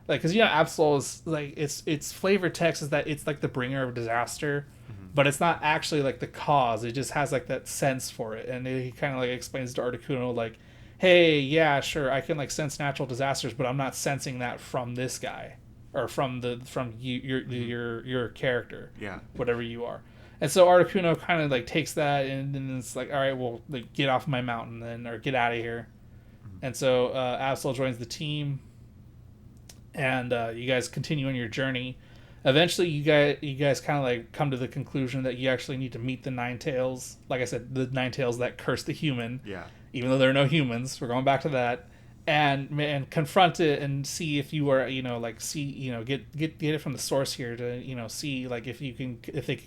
because Absol is like, its flavor text is that it's like the bringer of disaster. Mm-hmm. But it's not actually like the cause. It just has like that sense for it. And he kind of like explains to Articuno like, hey, yeah, sure, I can like sense natural disasters, but I'm not sensing that from this guy, or from you, your character, whatever you are. And so Articuno kind of like takes that, and it's like, all right, well, like, get off my mountain then, or get out of here. Mm-hmm. And so Absol joins the team, and you guys continue on your journey. Eventually, you guys kind of like come to the conclusion that you actually need to meet the Ninetales. Like I said, the Ninetales that curse the human. Yeah. Even though there are no humans, we're going back to that, and confront it and see if you are, get it from the source here to, see like if they can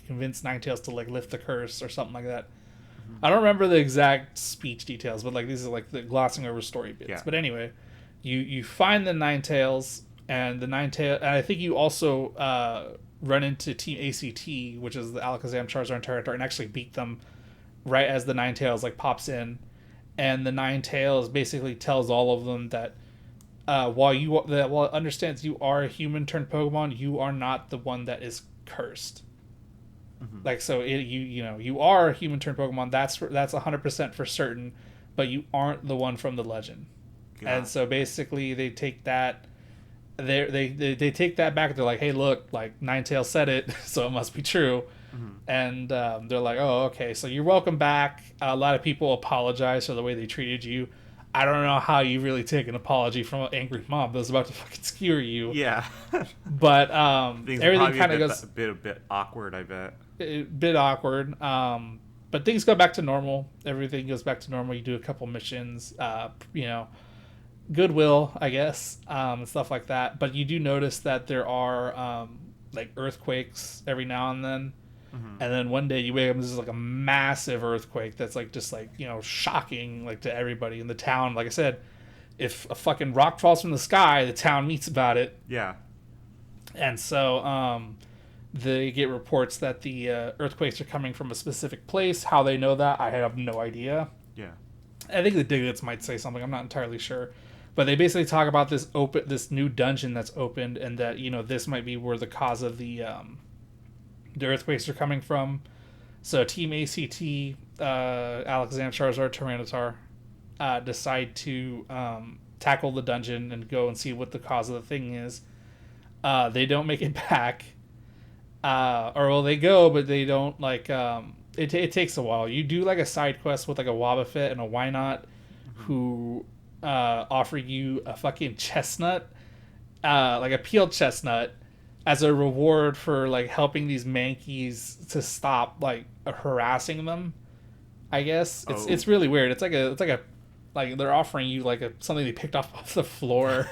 convince Ninetales to like lift the curse or something like that. Mm-hmm. I don't remember the exact speech details, but like these are like the glossing over story bits. Yeah. But anyway, you find the Ninetales, And the Ninetales, and I think you also run into Team ACT, which is the Alakazam, Charizard, and Tyranitar, and actually beat them right as the Ninetales like pops in, and the Ninetales basically tells all of them that while it understands you are a human turned Pokemon, you are not the one that is cursed. Like, so you are a human turned Pokemon. That's 100% for certain, but you aren't the one from the legend. And so basically they take that. They take that back. They're like, hey, look, like Ninetales said it, so it must be true. And they're like, oh, okay, so you're welcome back. A lot of people apologize for the way they treated you. I don't know how you really take an apology from an angry mob that was about to fucking skewer you. Yeah. But everything kind of goes a bit awkward, I bet. A bit awkward. But things go back to normal. Everything goes back to normal. You do a couple missions. Goodwill, I guess, and stuff like that. But you do notice that there are like earthquakes every now and then. And then one day you wake up and this is like a massive earthquake that's like just like, shocking like to everybody in the town. Like I said, if a fucking rock falls from the sky, the town meets about it. Yeah. And so they get reports that the earthquakes are coming from a specific place. How they know that, I have no idea. Yeah. I think the Diglets might say something. I'm not entirely sure. But they basically talk about this new dungeon that's opened, and that this might be where the cause of the earthquakes are coming from. So Team ACT, Alakazam, Charizard, Tyranitar, decide to tackle the dungeon and go and see what the cause of the thing is. They don't make it back, they go, but they don't like. It takes a while. You do like a side quest with like a Wobbuffet and a Wynot, who offer you a fucking chestnut, like a peeled chestnut, as a reward for like helping these Mankeys to stop like harassing them. I guess it's really weird. It's like a they're offering you like something they picked off the floor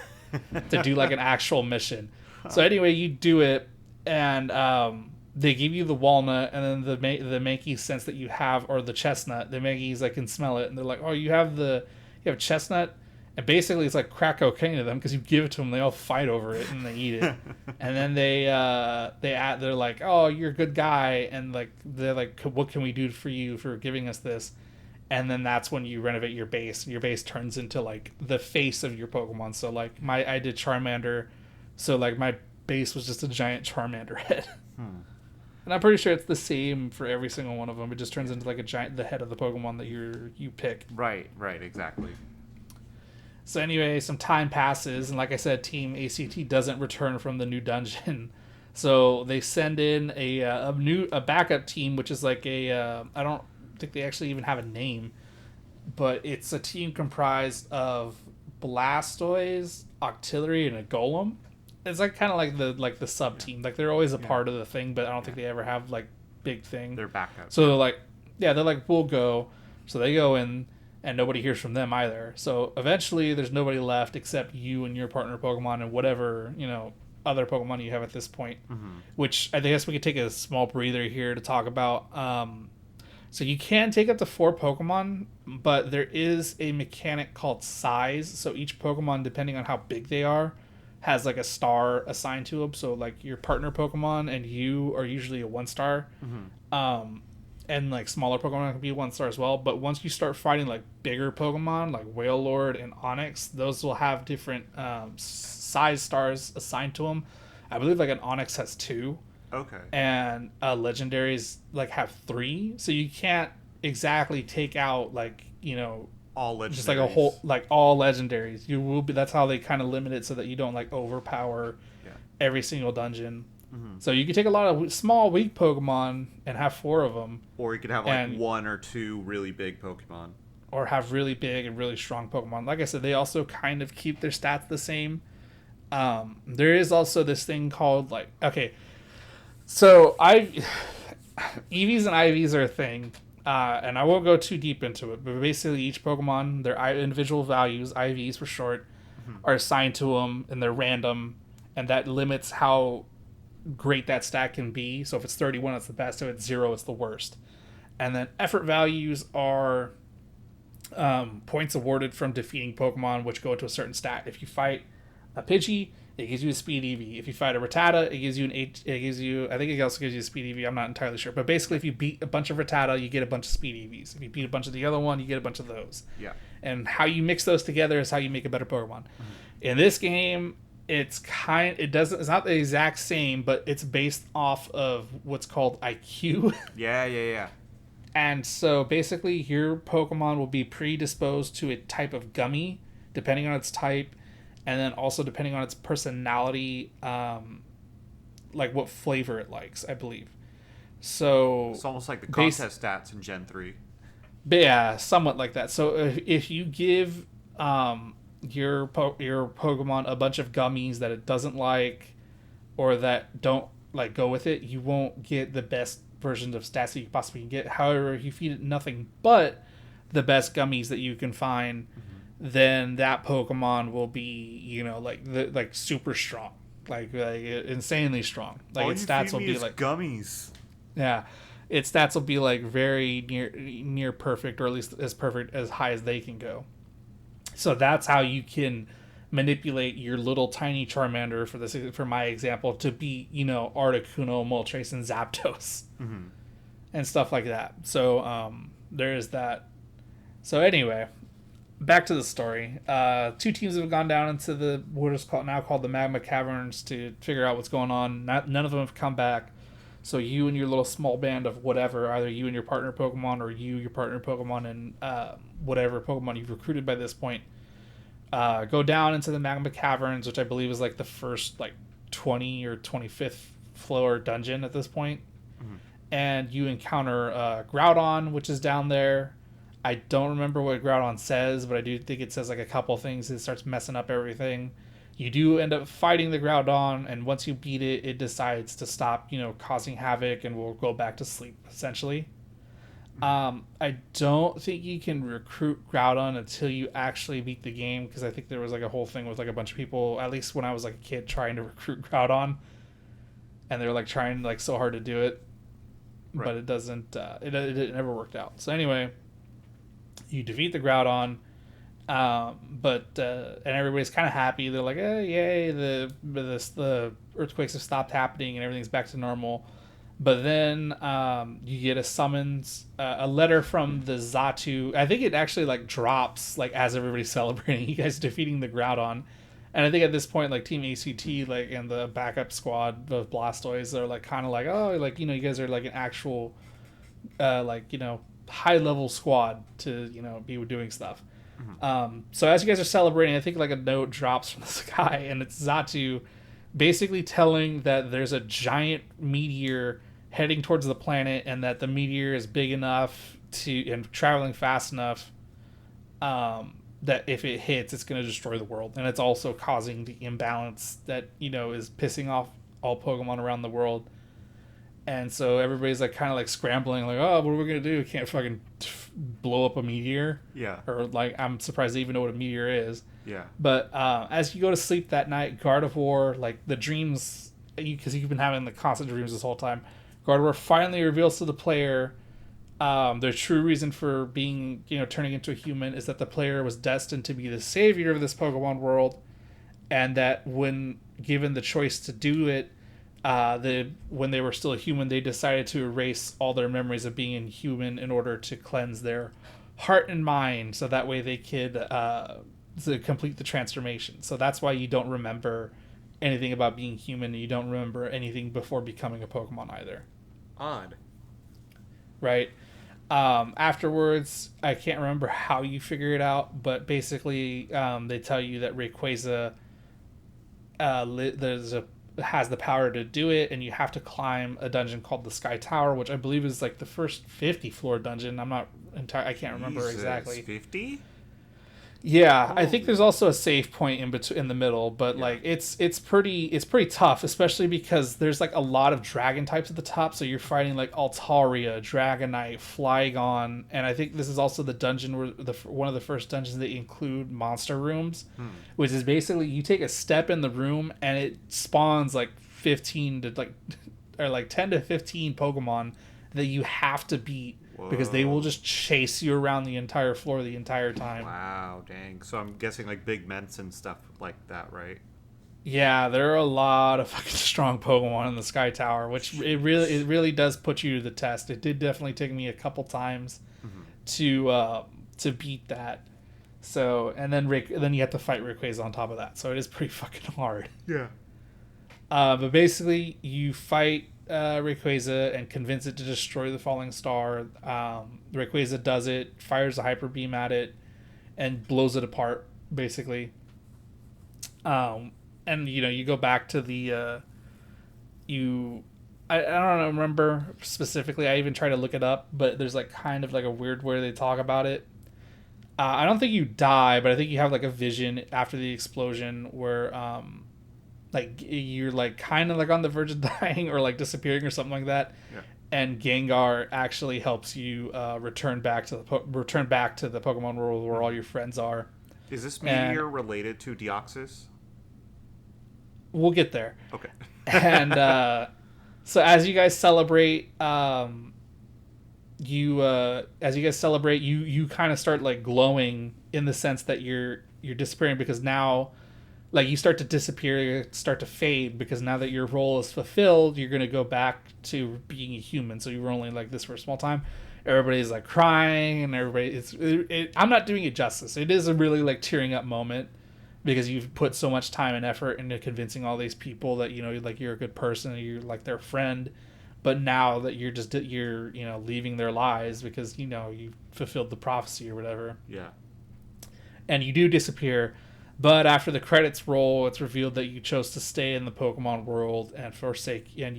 to do like an actual mission. So anyway, you do it, and they give you the walnut, and then the Mankeys sense that you have, or the chestnut. The Mankeys like can smell it, and they're like, oh, you have chestnut. And basically, it's like crack cocaine to them, because you give it to them, they all fight over it and they eat it. And then they're like, "Oh, you're a good guy," and like they're like, "What can we do for you for giving us this?" And then that's when you renovate your base, and your base turns into like the face of your Pokemon. So like I did Charmander, so like my base was just a giant Charmander head. And I'm pretty sure it's the same for every single one of them. It just turns into like the head of the Pokemon that you pick. Right, exactly. So anyway, some time passes, and like I said, Team ACT doesn't return from the new dungeon. So they send in a backup team, which is like I don't think they actually even have a name, but it's a team comprised of Blastoise, Octillery, and a Golem. It's like kind of like the sub team. Like they're always a part of the thing, but I don't think they ever have like big thing. They're backup. So they're like, we'll go. So they go in, and nobody hears from them either. So eventually there's nobody left except you and your partner Pokemon and whatever, other Pokemon you have at this point. Which I guess we could take a small breather here to talk about. So you can take up to 4 Pokemon, but there is a mechanic called size. So each Pokemon, depending on how big they are, has like a star assigned to them. So like your partner Pokemon and you are usually a 1-star. And like smaller Pokemon can be 1-star as well. But once you start fighting like bigger Pokemon like Wailord and Onix, those will have different size stars assigned to them. I believe like an Onix has 2. Okay. And legendaries like have 3. So you can't exactly take out like all legendaries. Just like a whole like all legendaries. You will be. That's how they kind of limit it, so that you don't like overpower every single dungeon. So you could take a lot of small, weak Pokemon and have 4 of them. Or you could have like 1 or 2 really big Pokemon. Or have really big and really strong Pokemon. Like I said, they also kind of keep their stats the same. There is also this thing called like... Okay, so EVs and IVs are a thing. And I won't go too deep into it. But basically each Pokemon, their individual values, IVs for short, are assigned to them. And they're random. And that limits how great that stat can be. So if it's 31, it's the best. If it's 0, it's the worst. And then effort values are points awarded from defeating Pokemon, which go to a certain stat. If you fight a Pidgey, it gives you a speed EV. If you fight a Rattata, it gives you it gives you, I think it also gives you a speed EV. I'm not entirely sure, but basically, if you beat a bunch of Rattata, you get a bunch of speed EVs. If you beat a bunch of the other one, you get a bunch of those. Yeah. And how you mix those together is how you make a better Pokemon. In this game, it's not the exact same, but it's based off of what's called IQ. Yeah. And so basically, your Pokemon will be predisposed to a type of gummy, depending on its type, and then also depending on its personality, like what flavor it likes, I believe. So it's almost like the contest stats in Gen 3. But yeah, somewhat like that. So if you give your Pokemon a bunch of gummies that it doesn't like, or that don't like go with it, you won't get the best versions of stats that you possibly can get. However, if you feed it nothing but the best gummies that you can find, then that Pokemon will be, like super strong, like insanely strong. Like all its you stats feed will me be is like gummies. yeah, its stats will be like very near perfect, or at least as perfect as high as they can go. So that's how you can manipulate your little tiny Charmander, for my example, to be Articuno, Moltres, and Zapdos, and stuff like that. So there is that. So anyway, back to the story. 2 teams have gone down into what is now called the Magma Caverns to figure out what's going on. None of them have come back. So you and your little small band of whatever, either you and your partner Pokemon, or your partner Pokemon and whatever Pokemon you've recruited by this point, go down into the Magma Caverns, which I believe is like the first 20 or 25th floor dungeon at this point. And you encounter Groudon, which is down there. I don't remember what Groudon says, but I do think it says like a couple things. It starts messing up everything. You do end up fighting the Groudon, and once you beat it, it decides to stop, causing havoc, and will go back to sleep, essentially. I don't think you can recruit Groudon until you actually beat the game, because I think there was like a whole thing with like a bunch of people, at least when I was like a kid, trying to recruit Groudon, and they were like trying like so hard to do it, but it doesn't. It never worked out. So anyway, you defeat the Groudon. And everybody's kind of happy. They're like, yay, the earthquakes have stopped happening and everything's back to normal. But then you get a letter from the Xatu. I think it actually like drops like as everybody's celebrating you guys defeating the Groudon. And I think at this point, like Team ACT, like, and the backup squad of Blastoise are like kind of like, oh, like, you guys are like an actual high level squad to be doing stuff. So as you guys are celebrating, I think like a note drops from the sky, and it's Xatu basically telling that there's a giant meteor heading towards the planet, and that the meteor is big enough and traveling fast enough that if it hits, it's going to destroy the world. And it's also causing the imbalance that is pissing off all Pokemon around the world. And so everybody's like kind of like scrambling, like, oh, what are we gonna do? We can't fucking blow up a meteor. Yeah. Or like, I'm surprised they even know what a meteor is. Yeah. But as you go to sleep that night, Gardevoir, like the dreams, because you've been having the constant dreams this whole time, Gardevoir finally reveals to the player the true reason for being, turning into a human is that the player was destined to be the savior of this Pokemon world, and that when given the choice to do it, when they were still a human, they decided to erase all their memories of being a human in order to cleanse their heart and mind, so that way they could to complete the transformation. So that's why you don't remember anything about being human, and you don't remember anything before becoming a Pokemon either. Odd. Right? Afterwards, I can't remember how you figure it out, but basically they tell you that Rayquaza has the power to do it, and you have to climb a dungeon called the Sky Tower, which I believe is like the first 50 floor dungeon. I can't remember exactly. 50? Yeah, I think there's also a save point in the middle, but like it's pretty tough, especially because there's like a lot of dragon types at the top. So you're fighting like Altaria, Dragonite, Flygon, and I think this is also the dungeon where one of the first dungeons that include monster rooms, which is basically you take a step in the room and it spawns like 15 to like 10 to 15 Pokemon that you have to beat. Whoa. Because they will just chase you around the entire floor the entire time. Wow, dang. So I'm guessing like big Ments and stuff like that, right? Yeah, there are a lot of fucking strong Pokemon in the Sky Tower, which it really does put you to the test. It did definitely take me a couple times Hmm. to beat that. So and then you have to fight Rayquaza on top of that. So it is pretty fucking hard. Yeah. But basically, you fight Rayquaza and convince it to destroy the falling star. Rayquaza does it, fires a hyper beam at it, and blows it apart. Basically, um, and you go back to the you. I don't remember specifically. I even tried to look it up, but there's like kind of like a weird way they talk about it. I don't think you die, but I think you have like a vision after the explosion where like you're like kind of like on the verge of dying or like disappearing or something like that, Yeah. and Gengar actually helps you return back to the Pokemon world where all your friends are. Is this And meteor related to Deoxys? we'll get there. Okay. And so as you guys celebrate, you kind of start like glowing in the sense that you're disappearing because now like you start to disappear, you start to fade because now that your role is fulfilled, you're gonna go back to being a human. So you were only like this for a small time. Everybody's like crying, and I'm not doing it justice. It is a really like tearing up moment because you've put so much time and effort into convincing all these people that like you're a good person and you're like their friend. But now that you're leaving their lives because you fulfilled the prophecy or whatever, Yeah. and you do disappear. But after the credits roll, it's revealed that you chose to stay in the Pokemon world and forsake. And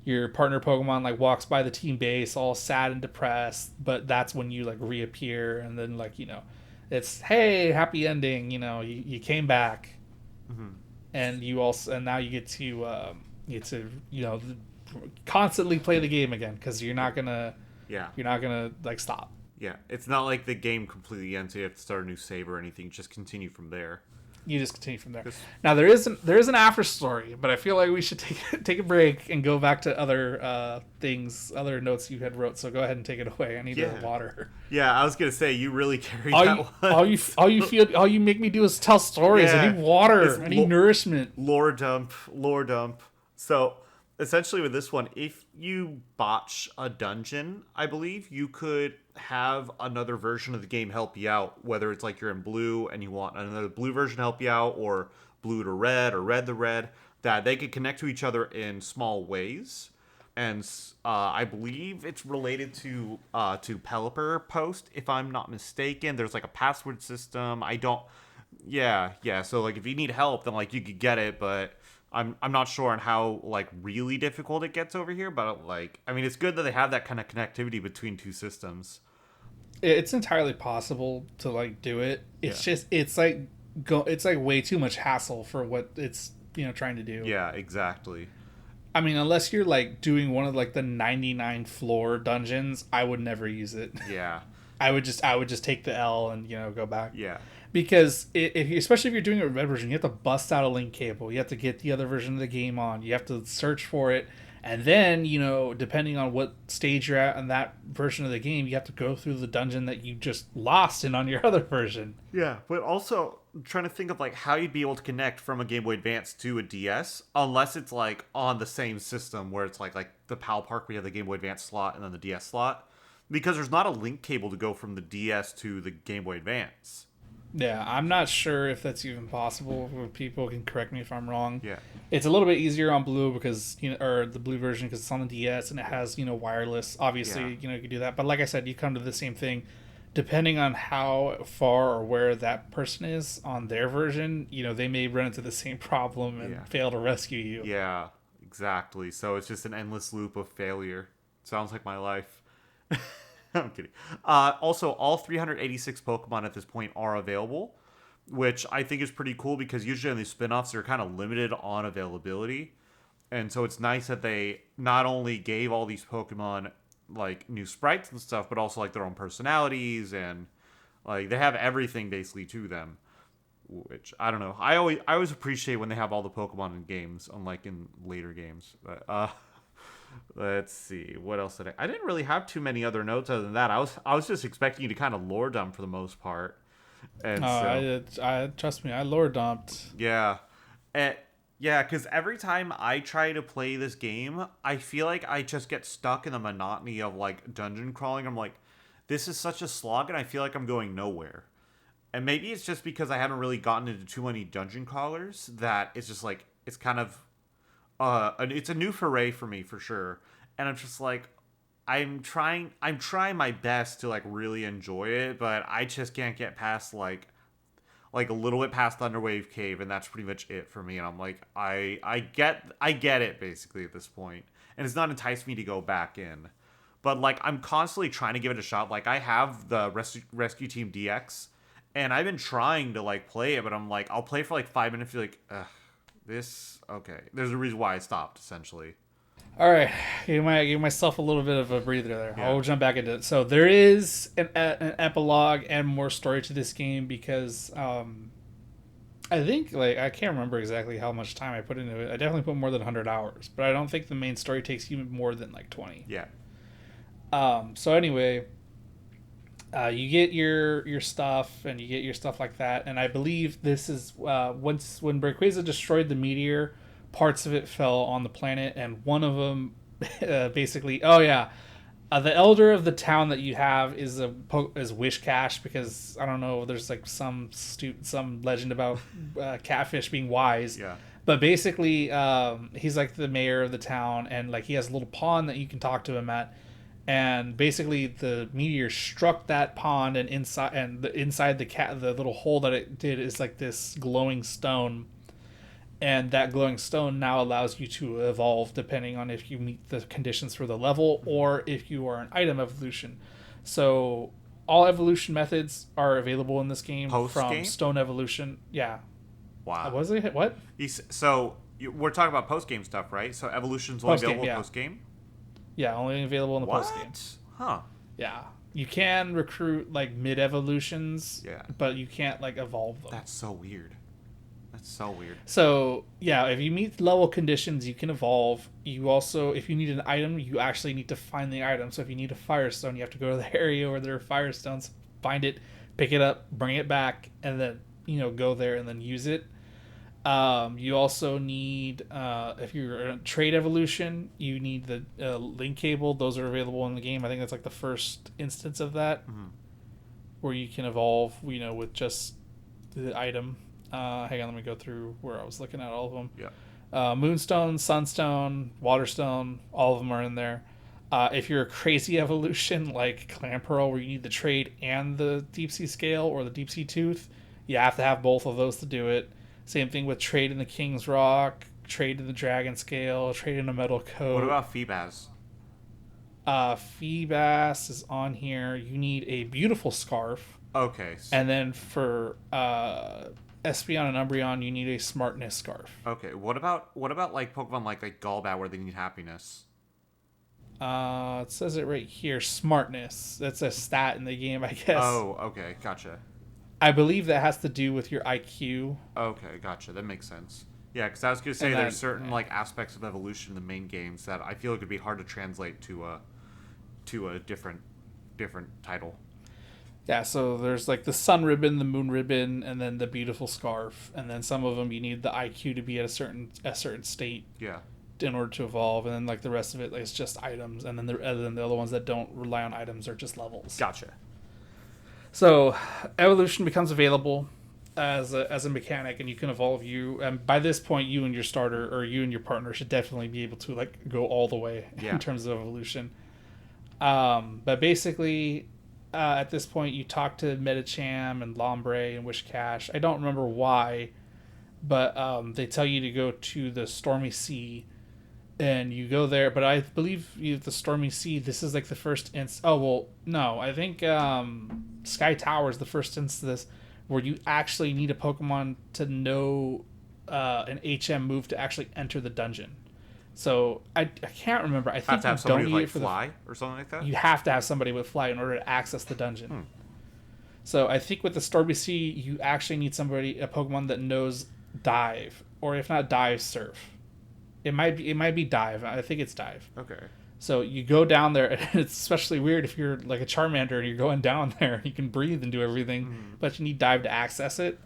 your partner Pokemon like walks by the team base, all sad and depressed. But that's when you like reappear, and then it's hey, happy ending. You came back, Hmm. and now you get to constantly play the game again because Yeah. you're not gonna like stop. Yeah. It's not like the game completely ends, so you have to start a new save or anything. Just continue from there. You just continue from there. Just, Now there is an after story, but I feel like we should take a break and go back to other things, other notes you had wrote. So go ahead and take it away. I need Yeah. a water. yeah, I was gonna say you really carried All that you, one. all you make me do is tell stories. I Yeah. need water. It's I need nourishment. Lore dump, lore dump. So essentially with this one, if you botch a dungeon, I believe you could have another version of the game help you out, whether it's like you're in blue and you want another blue version to help you out, or blue to red or red to red, that they could connect to each other in small ways. And I believe it's related to Pelipper Post, if I'm not mistaken. There's like a password system. I don't. Yeah, yeah. So like, if you need help, then like you could get it, but I'm not sure on how like really difficult it gets over here. But like, I mean, it's good that they have that kind of connectivity between two systems. It's entirely possible to like do it. It's Yeah. just it's like way too much hassle for what it's trying to do. Yeah, exactly. I mean, unless you're like doing one of like the 99 floor dungeons, I would never use it. Yeah, I would just take the L and go back yeah, because especially if you're doing a red version, you have to bust out a link cable. You have to get the other version of the game on. You have to search for it, and then depending on what stage you're at in that version of the game, you have to go through the dungeon that you just lost in on your other version. yeah. But also I'm trying to think of like how you'd be able to connect from a Game Boy Advance to a DS, unless it's like on the same system where it's like the PAL Park, we have the Game Boy Advance slot and then the DS slot. Because there's not a link cable to go from the DS to the Game Boy Advance. Yeah, I'm not sure if that's even possible. People can correct me if I'm wrong. Yeah. It's a little bit easier on blue because or the blue version because it's on the DS and it has wireless. Obviously, Yeah. you can do that. But like I said, you come to the same thing. Depending on how far or where that person is on their version, they may run into the same problem and Yeah. fail to rescue you. Yeah, exactly. So it's just an endless loop of failure. Sounds like my life. I'm kidding. Also, all 386 Pokemon at this point are available, which I think is pretty cool because usually in these spin-offs they're kind of limited on availability. And so it's nice that they not only gave all these Pokemon like new sprites and stuff, but also like their own personalities, and like they have everything basically to them. Which I don't know. I always appreciate when they have all the Pokemon in games, unlike in later games. But let's see, what else did I didn't really have too many other notes other than that. I was just expecting you to kind of lore dump for the most part. And so I trust me, I lore dumped. yeah. Eh, yeah, because every time I try to play this game, I feel like I just get stuck in the monotony of like dungeon crawling. I'm like, this is such a slog, and I feel like I'm going nowhere. And maybe it's just because I haven't really gotten into too many dungeon crawlers that it's just like it's kind of it's a new foray for me for sure. And I'm just like, I'm trying my best to like really enjoy it, but I just can't get past like a little bit past Thunderwave Cave, and that's pretty much it for me. And I'm like, I get it basically at this point, and it's not enticed me to go back in. But like I'm constantly trying to give it a shot. Like I have the Rescue Team DX, and I've been trying to like play it, but I'm like I'll play for like 5 minutes, feel like, ugh, this okay. There's a reason why I stopped essentially. All right, give myself a little bit of a breather there. Yeah. I'll jump back into it. So there is an epilogue and more story to this game because I think like I can't remember exactly how much time I put into it. I definitely put more than 100 hours, but I don't think the main story takes you more than like 20. Yeah. So anyway, you get your stuff and you get your stuff like that, and I believe this is once when Rayquaza destroyed the meteor, parts of it fell on the planet, and one of them basically, oh yeah, the elder of the town that you have is is Wish Cash, because I don't know, there's like some legend about catfish being wise. Yeah. But basically, he's like the mayor of the town, and like he has a little pond that you can talk to him at. And basically, the meteor struck that pond, and inside the little hole that it did is like this glowing stone, and that glowing stone now allows you to evolve depending on if you meet the conditions for the level or if you are an item evolution. So all evolution methods are available in this game from stone evolution. Yeah. Wow. Was it what? We're talking about post game stuff, right? So evolution's only available post game. Yeah, only available in the post game. Huh. Yeah. You can recruit like mid evolutions, yeah, but you can't like evolve them. That's so weird. So yeah, if you meet level conditions, you can evolve. You also, if you need an item, you actually need to find the item. So if you need a Firestone, you have to go to the area where there are Firestones, find it, pick it up, bring it back, and then go there and then use it. You also need, if you're a trade evolution, you need the link cable. Those are available in the game. I think that's like the first instance of that, where you can evolve, with just the item. Hang on, let me go through where I was looking at all of them. Yeah. Moonstone, Sunstone, Waterstone, all of them are in there. If you're a crazy evolution like Clamperl, where you need the trade and the Deep Sea Scale or the Deep Sea Tooth, you have to have both of those to do it. Same thing with trade in the King's Rock, trade in the Dragon Scale, trade in the Metal Coat. What about Feebas? Feebas is on here. You need a beautiful scarf. Okay. And then for Espeon and Umbreon, you need a smartness scarf. Okay. What about like Pokemon like Golbat, where they need happiness? It says it right here. Smartness. That's a stat in the game, I guess. Oh, okay. Gotcha. I believe that has to do with your IQ. Okay, gotcha. That makes sense. Yeah, because I was going to say there's certain like aspects of evolution in the main games that I feel it could be hard to translate to a different title. Yeah, so there's like the sun ribbon, the moon ribbon, and then the beautiful scarf, and then some of them you need the IQ to be at a certain state. Yeah. In order to evolve, and then like the rest of it, like, it's just items, and then the other ones that don't rely on items are just levels. Gotcha. So, evolution becomes available as a mechanic, and you can evolve you. And by this point, you and your starter, or you and your partner, should definitely be able to like go all the way in terms of evolution. But basically, at this point, you talk to Medicham and Lombre and Wishcash. I don't remember why, but they tell you to go to the Stormy Sea. And you go there, but I believe the Stormy Sea, this is like the first instance. Oh, well, no. I think Sky Tower is the first instance of this where you actually need a Pokemon to know an HM move to actually enter the dungeon. So I can't remember. I think have to have somebody with like Fly or something like that? You have to have somebody with Fly in order to access the dungeon. So I think with the Stormy Sea, you actually need a Pokemon that knows Dive, or if not Dive, Surf. It might be Dive. I think it's Dive. Okay. So you go down there, and it's especially weird if you're like a Charmander and you're going down there and you can breathe and do everything, but you need Dive to access it.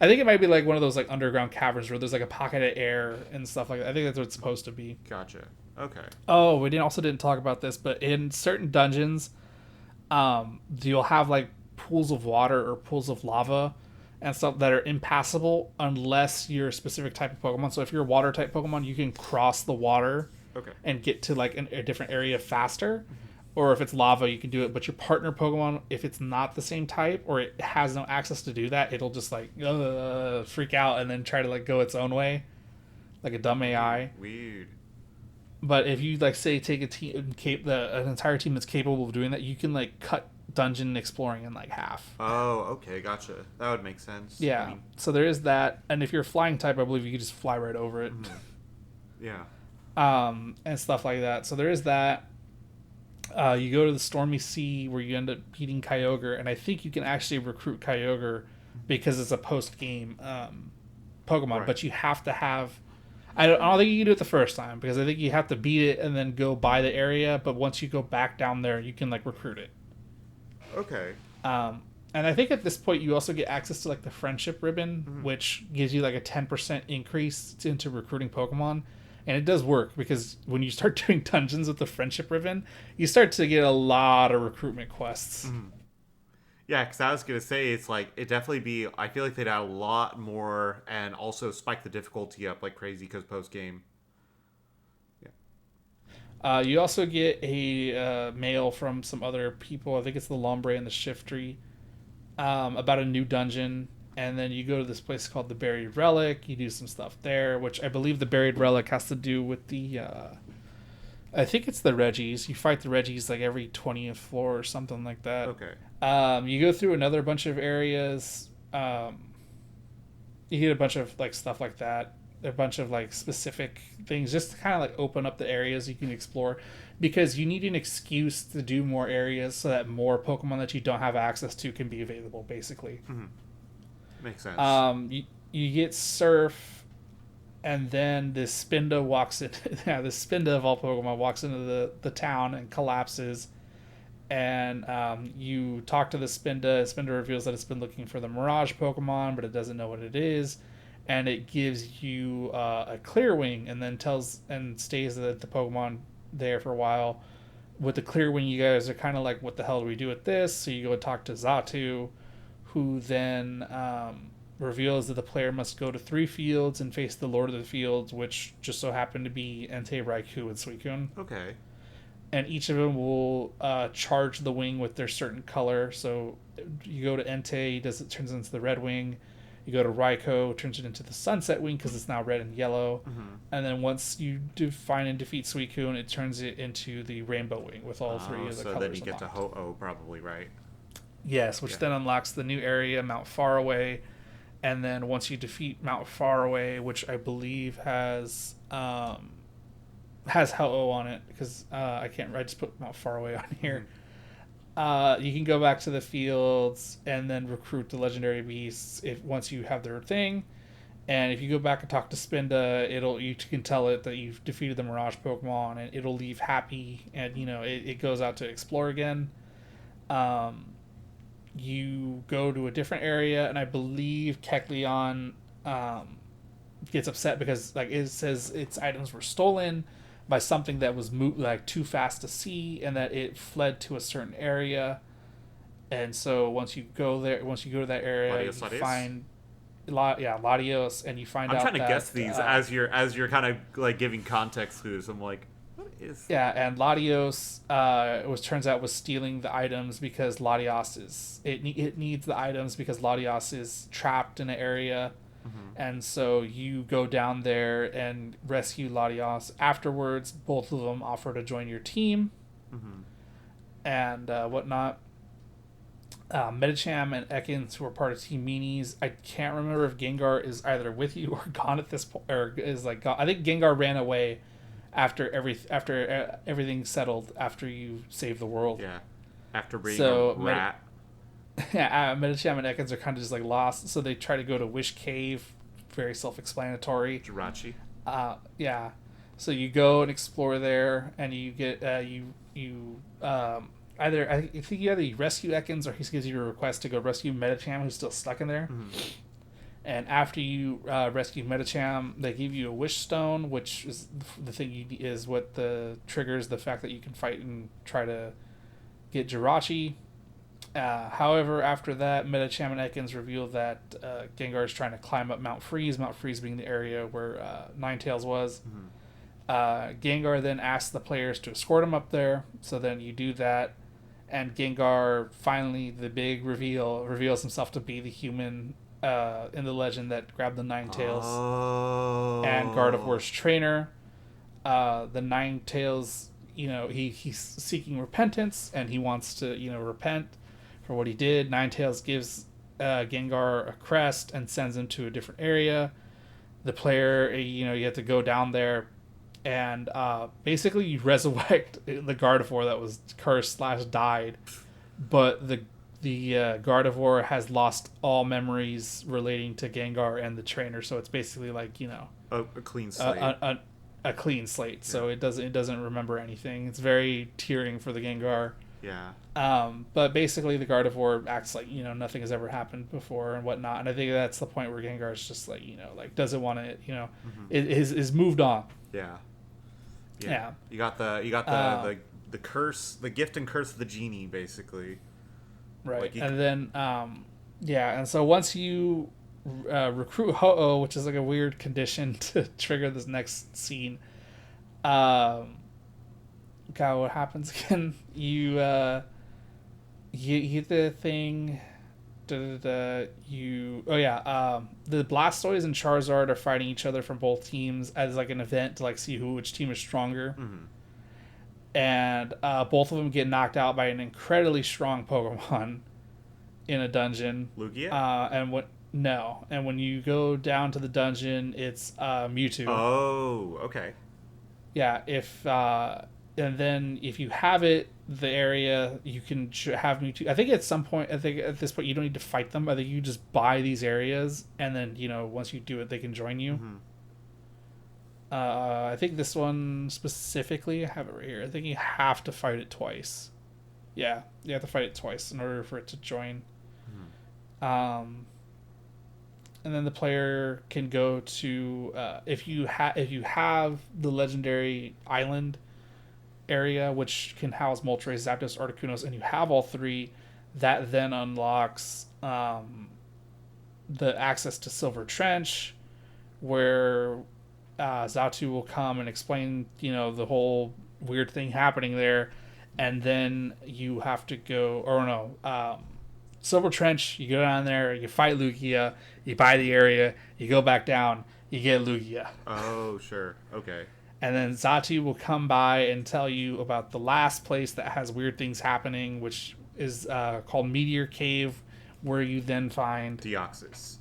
I think it might be like one of those like underground caverns where there's like a pocket of air and stuff like that. I think that's what it's supposed to be. Gotcha. Okay. Oh, we didn't talk about this, but in certain dungeons, you'll have like pools of water or pools of lava and stuff that are impassable unless you're a specific type of Pokemon. So if you're a water type Pokemon, you can cross the water Okay. and get to like a different area faster. Or if it's lava, you can do it. But your partner Pokemon, if it's not the same type or it has no access to do that, it'll just like freak out and then try to like go its own way, like a dumb AI. Weird. But if you like say take a team, an entire team that's capable of doing that, you can like cut dungeon exploring in like half. Oh, okay, gotcha. That would make sense. Yeah. I mean, So there is that, and if you're a flying type, I believe you can just fly right over it. yeah. And stuff like that. So there is that. You go to the Stormy Sea where you end up beating Kyogre, and I think you can actually recruit Kyogre because it's a post-game Pokemon, Right. but you have to have... I don't think you can do it the first time, because I think you have to beat it and then go by the area, but once you go back down there, you can, like, recruit it. Okay. And I think at this point, you also get access to, like, the Friendship Ribbon, which gives you, like, a 10% increase into recruiting Pokemon. And it does work, because when you start doing dungeons with the Friendship Ribbon, you start to get a lot of recruitment quests. Yeah, because I was going to say, it's like, it definitely be, I feel like they'd add a lot more and also spike the difficulty up like crazy because post-game. You also get a mail from some other people. I think it's the Lombre and the Shiftry about a new dungeon. And then you go to this place called the Buried Relic. You do some stuff there, which I believe the Buried Relic has to do with the... I think it's the Reggies. You fight the Reggies like every 20th floor or something like that. Okay. You go through another bunch of areas. You get a bunch of like stuff like that. A bunch of like specific things just to kind of like open up the areas you can explore, because you need an excuse to do more areas so that more Pokemon that you don't have access to can be available, basically. Makes sense. You get Surf, and then this Spinda walks in. Yeah, this Spinda of all Pokemon walks into the town and collapses. And you talk to the Spinda. Spinda reveals that it's been looking for the Mirage Pokemon, but it doesn't know what it is. And it gives you a Clearwing, and then stays that the Pokemon there for a while. With the Clearwing, you guys are kind of like, what the hell do we do with this? So you go and talk to Xatu, who then reveals that the player must go to 3 fields and face the Lord of the Fields, which just so happen to be Entei, Raikou, and Suicune. Okay. And each of them will charge the wing with their certain color. So you go to Entei, it turns into the red wing. You go to Raikou, turns it into the sunset wing because it's now red and yellow. And then once you find and defeat Suicune, it turns it into the rainbow wing with all 3 of the colors. So then you get unlocked. to Ho-Oh probably, right? Yes, which then unlocks the new area, Mount Faraway. And then once you defeat Mount Faraway, which I believe has Ho-Oh on it, because I just put Mount Faraway on here. You can go back to the fields and then recruit the legendary beasts once you have their thing. And if you go back and talk to Spinda, you can tell it that you've defeated the Mirage Pokemon, and it'll leave happy, and it goes out to explore again. You go to a different area, and I believe Kecleon gets upset because like it says its items were stolen by something that was too fast to see, and that it fled to a certain area. And so once you go to that area, Latios, you find Latios, and you find out. I'm trying to that, guess these as you're kind of like giving context clues. I'm like, what is? Yeah, and Latios turns out was stealing the items because Latios it needs the items because Latios is trapped in an area. And so you go down there and rescue Latios. Afterwards, both of them offer to join your team and whatnot. Medicham and Ekans, who are part of Team Meanies. I can't remember if Gengar is either with you or gone at this point, or is like gone. I think Gengar ran away after everything settled after you saved the world. Yeah, after being a rat. Medicham and Ekans are kind of just like lost, so they try to go to Wish Cave. Very self-explanatory. Jirachi. Yeah. So you go and explore there, and you get either I think you rescue Ekans, or he gives you a request to go rescue Medicham, who's still stuck in there. And after you rescue Medicham, they give you a wish stone, which is the thing is what triggers the fact that you can fight and try to get Jirachi. However, after that, Medicham and Ekans reveal that Gengar is trying to climb up Mount Freeze. Mount Freeze being the area where Ninetales was. Gengar then asks the players to escort him up there. So then you do that, and Gengar finally, the big reveal, reveals himself to be the human in the legend that grabbed the Ninetales and Gardevoir's trainer. The Ninetales, he's seeking repentance, and he wants to, repent for what he did. Ninetales gives Gengar a crest and sends him to a different area. The player, you have to go down there, and basically you resurrect the Gardevoir that was cursed / died, but the Gardevoir has lost all memories relating to Gengar and the trainer, so it's basically like a clean slate. A clean slate. Yeah. So it doesn't remember anything. It's very tearing for the Gengar. Yeah. But basically the Gardevoir acts like nothing has ever happened before and whatnot, and I think that's the point where Gengar is just like doesn't want to is moved on. Yeah. You got the curse, the gift and curse of the genie, basically. Right. And then and so once you recruit Ho-Oh, which is like a weird condition to trigger this next scene, God, what happens again? You hit the thing. The Blastoise and Charizard are fighting each other from both teams as like an event to like see which team is stronger. And both of them get knocked out by an incredibly strong Pokemon in a dungeon. Lugia? And when you go down to the dungeon, it's Mewtwo. Oh, okay. Yeah, and then if you have it, the area, you can have Mewtwo. I think at this point you don't need to fight them. I think you just buy these areas, and then once you do it, they can join you. I think this one specifically, I have it right here. I think you have to fight it twice. Yeah, you have to fight it twice in order for it to join. And then the player can go to if you have the legendary island area, which can house Moltres, Zapdos, Articunos, and you have all three, that then unlocks the access to Silver Trench, where Xatu will come and explain, the whole weird thing happening there, and then you have to go, Silver Trench, you go down there, you fight Lugia, you buy the area, you go back down, you get Lugia. Oh, sure. Okay. And then Xatu will come by and tell you about the last place that has weird things happening, which is called Meteor Cave, where you then find Deoxys.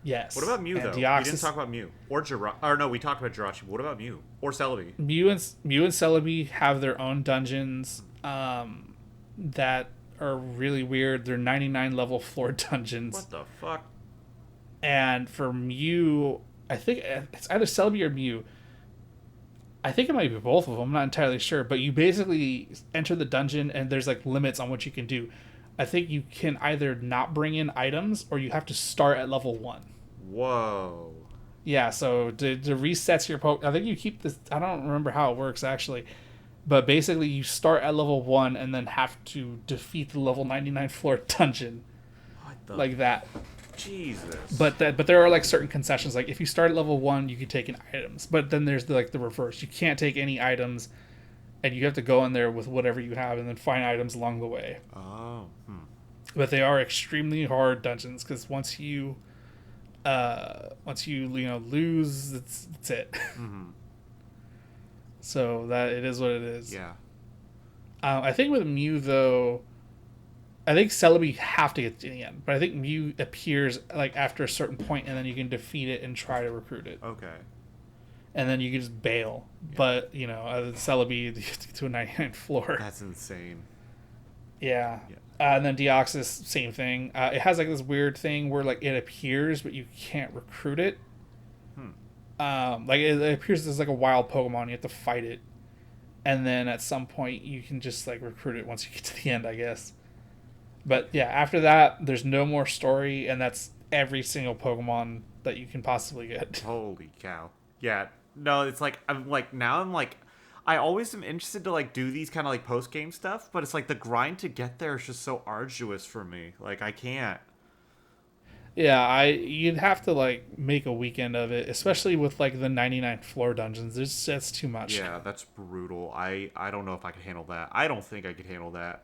Yes. What about Mew, though? We didn't talk about Mew. Or Jirachi. Or no, we talked about Jirachi. What about Mew? Or Celebi? Mew and Celebi have their own dungeons that are really weird. They're 99 level floor dungeons. What the fuck? And for Mew, I think it's either Celebi or Mew. I think it might be both of them. I'm not entirely sure. But you basically enter the dungeon, and there's like limits on what you can do. I think you can either not bring in items, or you have to start at level 1. Whoa. Yeah, so to resets your Pokemon, I think you keep this. I don't remember how it works actually, but basically you start at level 1 and then have to defeat the level 99 floor dungeon, like that. Jesus. But there are like certain concessions. Like if you start at level 1, you can take in items, but then there's the reverse. You can't take any items, and you have to go in there with whatever you have and then find items along the way. Oh. But they are extremely hard dungeons, because once you lose, it's it. So that it is what it is. Yeah. I think with Mew though, I think Celebi have to get to the end, but I think Mew appears like after a certain point, and then you can defeat it and try to recruit it. Okay. And then you can just bail. Yeah. But Celebi to a 99 floor. That's insane. Yeah. And then Deoxys, same thing. It has like this weird thing where like it appears, but you can't recruit it. Like it appears as like a wild Pokemon. You have to fight it, and then at some point you can just like recruit it once you get to the end, I guess. But yeah, after that, there's no more story, and that's every single Pokemon that you can possibly get. Holy cow. Yeah. No, it's like I'm like I always am interested to like do these kind of like post game stuff, but it's like the grind to get there is just so arduous for me. Like I can't. Yeah, you'd have to like make a weekend of it, especially with like the 99 floor dungeons. That's too much. Yeah, that's brutal. I don't know if I could handle that. I don't think I could handle that.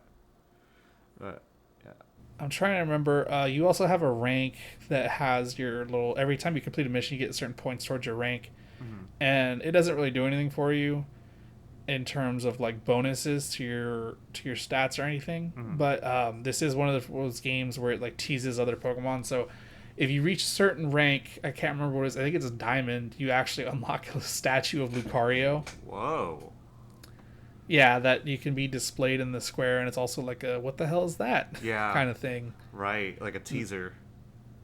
But yeah. I'm trying to remember. You also have a rank that has your little. Every time you complete a mission, you get certain points towards your rank, and it doesn't really do anything for you in terms of like bonuses to your stats or anything. But this is one of those games where it like teases other Pokemon. So if you reach a certain rank, I can't remember what it is. I think it's a diamond. You actually unlock a statue of Lucario. Whoa. Yeah, that you can be displayed in the square, and it's also like a what the hell is that? Yeah. kind of thing. Right, like a teaser.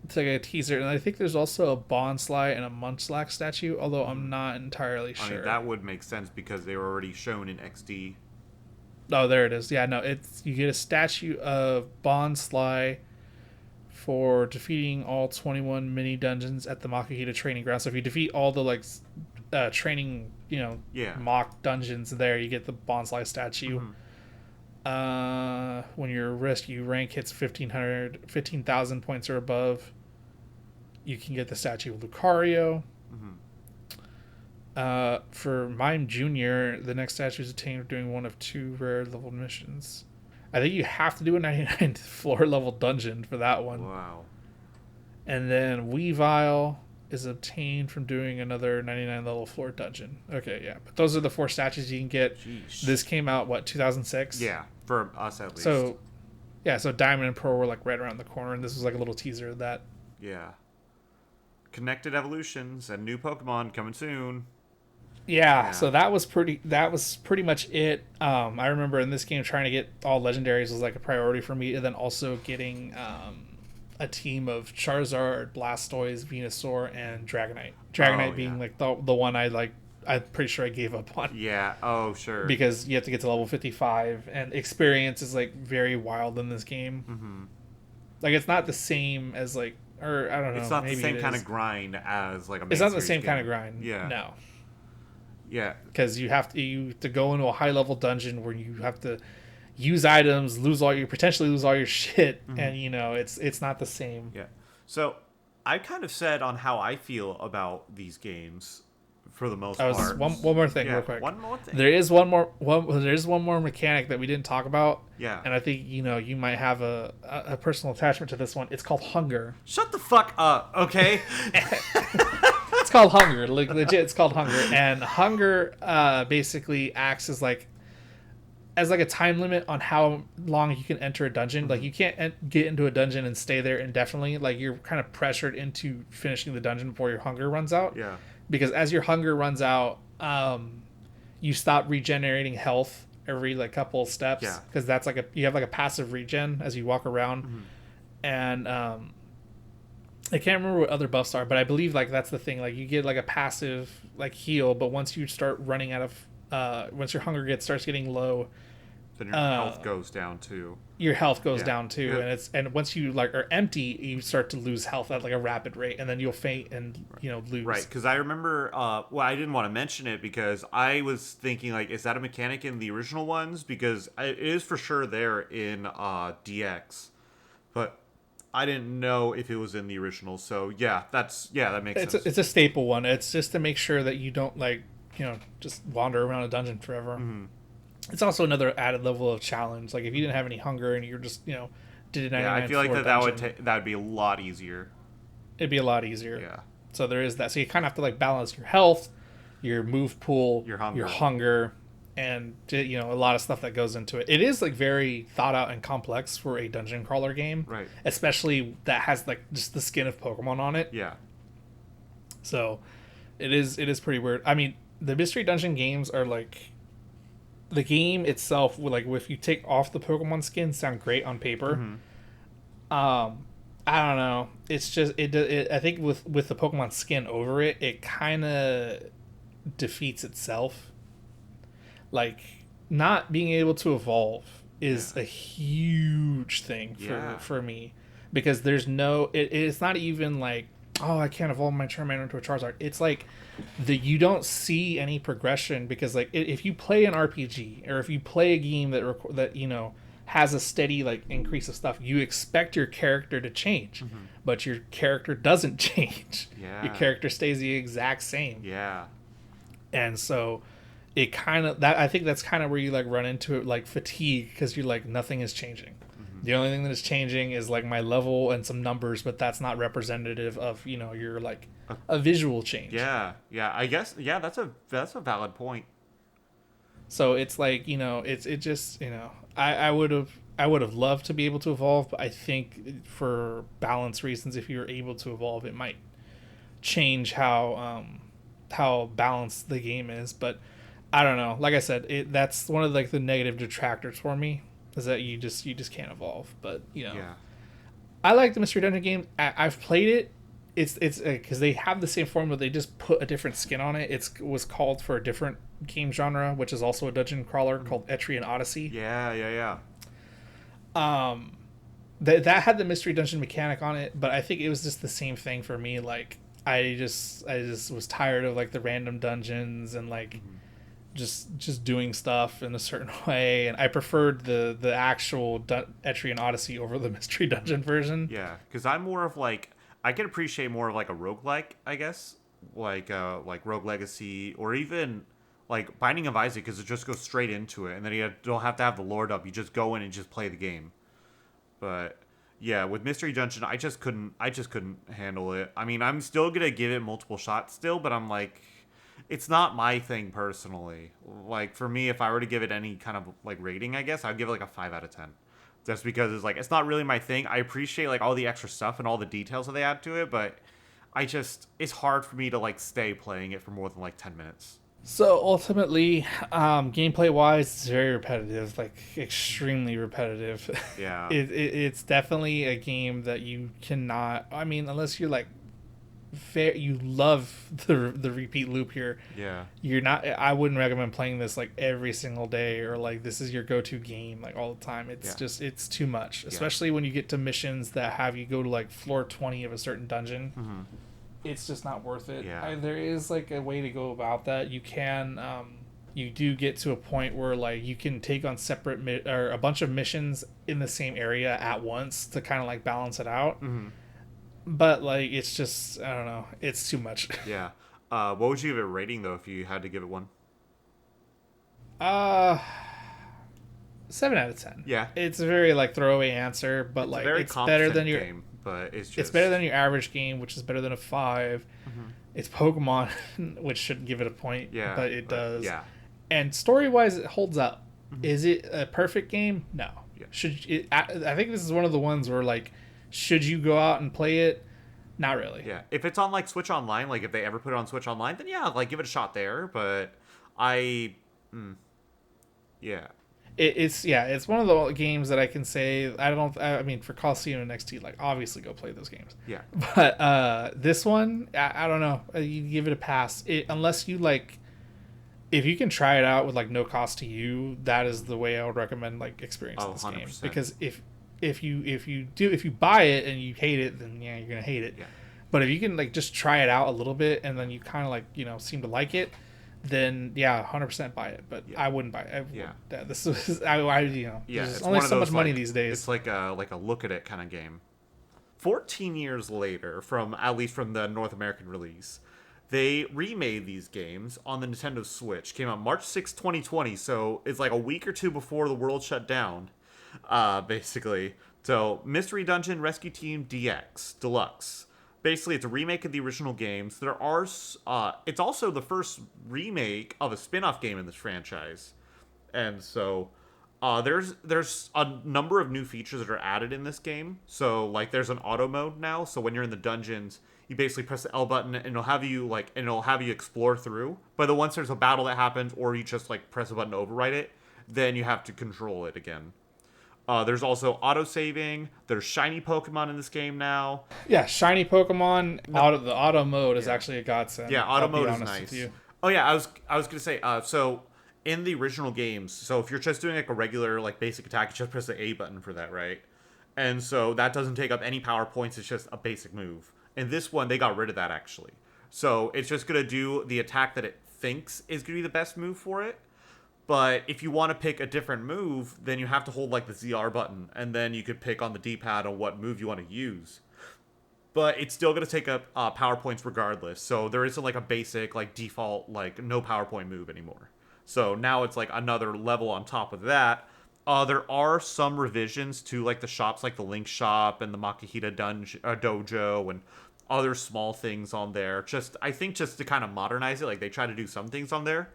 It's like a teaser, and I think there's also a Bonsly and a Munchlax statue, although I'm not entirely sure. I mean, that would make sense because they were already shown in XD. Oh, there it is. Yeah, no, it's you get a statue of Bonsly for defeating all 21 mini dungeons at the Makihita training ground. So if you defeat all the like training, Yeah. mock dungeons there, you get the Bonsly statue. When your rescue rank hits 15,000 points or above, you can get the statue of Lucario. For Mime Jr., the next statue is attained doing one of 2 rare level missions. I think you have to do a 99th floor level dungeon for that one. Wow. And then Weavile is obtained from doing another 99 level floor dungeon. Okay, yeah. But those are the 4 statues you can get. Jeez. This came out, 2006? Yeah, for us at least. So, yeah, so Diamond and Pearl were like right around the corner, and this was like a little teaser of that. Yeah. Connected evolutions and new Pokemon coming soon. Yeah, so that was pretty much it. I remember in this game trying to get all legendaries was like a priority for me, and then also getting a team of Charizard, Blastoise, Venusaur, and Dragonite. Dragonite being like the one I'm pretty sure I gave up on. Yeah, oh sure. Because you have to get to level 55, and experience is like very wild in this game. Like it's not the same as like, or I don't know. It's not maybe the same kind of grind as like a main It's not the series same game. kind of grind. Yeah. No. Yeah. Because you have to go into a high level dungeon where you have to use items, potentially lose all your shit, and it's not the same. Yeah. So I kind of said on how I feel about these games for the most part. One more thing, real quick. One more thing. There is one more mechanic that we didn't talk about. Yeah. And I think you might have a personal attachment to this one. It's called hunger. Shut the fuck up, okay? It's called hunger. Like legit, it's called hunger. And hunger basically acts as like a time limit on how long you can enter a dungeon. Like you can't get into a dungeon and stay there indefinitely. Like you're kind of pressured into finishing the dungeon before your hunger runs out. Yeah. Because as your hunger runs out, you stop regenerating health every like couple of steps. Yeah. Because that's you have like a passive regen as you walk around, and I can't remember what other buffs are, but I believe like that's the thing. Like you get like a passive like heal, but once you start running out of, once your hunger starts getting low, Then your health goes down too. your health goes down too, Yeah. and once you like are empty, you start to lose health at like a rapid rate, and then you'll faint and lose. Right, because I remember, well, I didn't want to mention it because I was thinking, like, is that a mechanic in the original ones? Because it is for sure there in DX, but I didn't know if it was in the original. So yeah, that makes sense. It's a staple one. It's just to make sure that you don't like just wander around a dungeon forever. It's also another added level of challenge. Like if you didn't have any hunger and you're just did a 99 Yeah, I feel like floor that dungeon, would be a lot easier. it'd be a lot easier. Yeah. So there is that. So you kind of have to like balance your health, your move pool, Your hunger. your hunger, and a lot of stuff that goes into it. It is like very thought out and complex for a dungeon crawler game, Right. especially that has like just the skin of Pokemon on it. Yeah. So it is pretty weird. I mean, the mystery dungeon games are like the game itself. Like if you take off the Pokemon skin, sound great on paper. I don't know. It's just I think with the Pokemon skin over it, it kind of defeats itself. Like not being able to evolve is a huge thing for me. because there's no it's not even like, oh, I can't evolve my Charmander into a Charizard. It's like you don't see any progression, because like if you play an RPG, or if you play a game that has a steady like increase of stuff, you expect your character to change, but your character doesn't change. Your Yeah. character stays the exact same. Yeah. And so it kind of that I think that's kind of where you like run into it, like fatigue, because you're like, nothing is changing. The only thing that is changing is like my level and some numbers, but that's not representative of your like a visual change. Yeah. Yeah. I guess. Yeah. That's a valid point. So it's like, it just, I would have loved to be able to evolve, but I think for balance reasons, if you're able to evolve, it might change how balanced the game is. But I don't know. Like I said, that's one of like the negative detractors for me, is that you just can't evolve. But Yeah. I like the Mystery Dungeon game. I've played it. It's because they have the same formula. They just put a different skin on it. It was called for a different game genre, which is also a dungeon crawler, called Etrian Odyssey. Yeah. Yeah. That had the Mystery Dungeon mechanic on it, but I think it was just the same thing for me. Like I just was tired of like the random dungeons, and like just doing stuff in a certain way, and I preferred the actual Etrian Odyssey over the Mystery Dungeon version. Yeah. Because I'm more of like, I can appreciate more of like a roguelike, I guess, like Rogue Legacy, or even like Binding of Isaac, because it just goes straight into it, and then you don't have to have the lord up. You just go in and just play the game. But yeah, with Mystery Dungeon, I just couldn't handle it. I mean, I'm still gonna give it multiple shots still, but I'm like, it's not my thing personally. Like for me, if I were to give it any kind of like rating, I guess I'd give it like a 5 out of 10. Just because it's not really my thing. I appreciate like all the extra stuff and all the details that they add to it, but it's hard for me to like stay playing it for more than like 10 minutes. So ultimately, gameplay wise, it's very repetitive, like extremely repetitive. Yeah. It's definitely a game that you cannot. I mean, unless you're like, you love the repeat loop here. Yeah. You're not. I wouldn't recommend playing this like every single day, or like this is your go-to game like all the time. It's just it's too much, especially when you get to missions that have you go to like floor 20 of a certain dungeon. It's just not worth it. Yeah. There is like a way to go about that. You can you do get to a point where like you can take on separate or a bunch of missions in the same area at once to kind of like balance it out. But like it's just, I don't know, it's too much. Yeah. What would you give it a rating though if you had to give it one? 7 out of 10. Yeah. It's a very like throwaway answer, but It's like a very it's better than your game, but it's just it's better than your average game, which is better than a 5. It's Pokemon, which shouldn't give it a point, Yeah, but it does. Yeah. And story wise, it holds up. Is it a perfect game? No. Yeah. I think this is one of the ones where like, should you go out and play it? Not really. Yeah. If it's on like Switch Online, like if they ever put it on Switch Online, then yeah, like give it a shot there. But yeah. It's one of the games that I can say I mean, for Coliseum and XT, like obviously go play those games. Yeah. But this one, I don't know. You give it a pass. Unless you like, if you can try it out with like no cost to you, that is the way I would recommend like experiencing this 100%. game. Because if you buy it and you hate it, then yeah, you're gonna hate it. Yeah. But if you can like just try it out a little bit and then you kind of like seem to like it, then yeah, 100% buy it. But I wouldn't buy it. This is Yeah, there's it's only one of so much those, money like, these days. It's like a look at it kind of game. 14 years later, at least from the North American release, they remade these games on the Nintendo Switch. Came out March 6, 2020, so it's like a week or two before the world shut down, basically. So, Mystery Dungeon Rescue Team DX Deluxe. Basically, it's a remake of the original games. It's also the first remake of a spin-off game in this franchise. And so, there's a number of new features that are added in this game. So, like, there's an auto mode now. So when you're in the dungeons, you basically press the L button and it'll have you explore through. But then once there's a battle that happens, or you just like press a button to overwrite it, then you have to control it again. There's also auto-saving. There's shiny Pokemon in this game now. Yeah, shiny Pokemon. The auto mode is actually a godsend. Yeah, auto mode is nice. Oh yeah, I was gonna say. So in the original games, so if you're just doing like a regular like basic attack, you just press the A button for that, right? And so that doesn't take up any power points. It's just a basic move. In this one, they got rid of that actually. So it's just going to do the attack that it thinks is going to be the best move for it. But if you want to pick a different move, then you have to hold like the ZR button, and then you could pick on the D-pad on what move you want to use. But it's still going to take up power points regardless. So there isn't like a basic like default like no PowerPoint move anymore. So now it's like another level on top of that. There are some revisions to like the shops, like the Link Shop and the Makihita Dojo and other small things on there. Just I think just to kind of modernize it, like they try to do some things on there.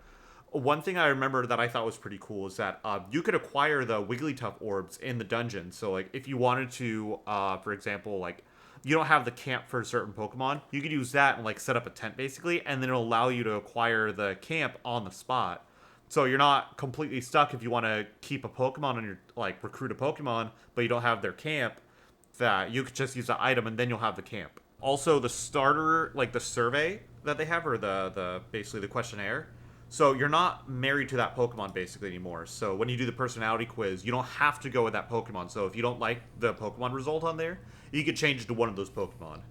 One thing I remember that I thought was pretty cool is that you could acquire the Wigglytuff orbs in the dungeon. So like if you wanted to, for example, like you don't have the camp for a certain Pokemon, you could use that and like set up a tent basically, and then it'll allow you to acquire the camp on the spot. So you're not completely stuck if you want to keep a Pokemon on your like recruit a Pokemon, but you don't have their camp. That you could just use the item and then you'll have the camp. Also, the starter like the survey that they have, or the basically the questionnaire. So you're not married to that Pokemon basically anymore. So when you do the personality quiz, you don't have to go with that Pokemon. So if you don't like the Pokemon result on there, you could change it to one of those Pokemon.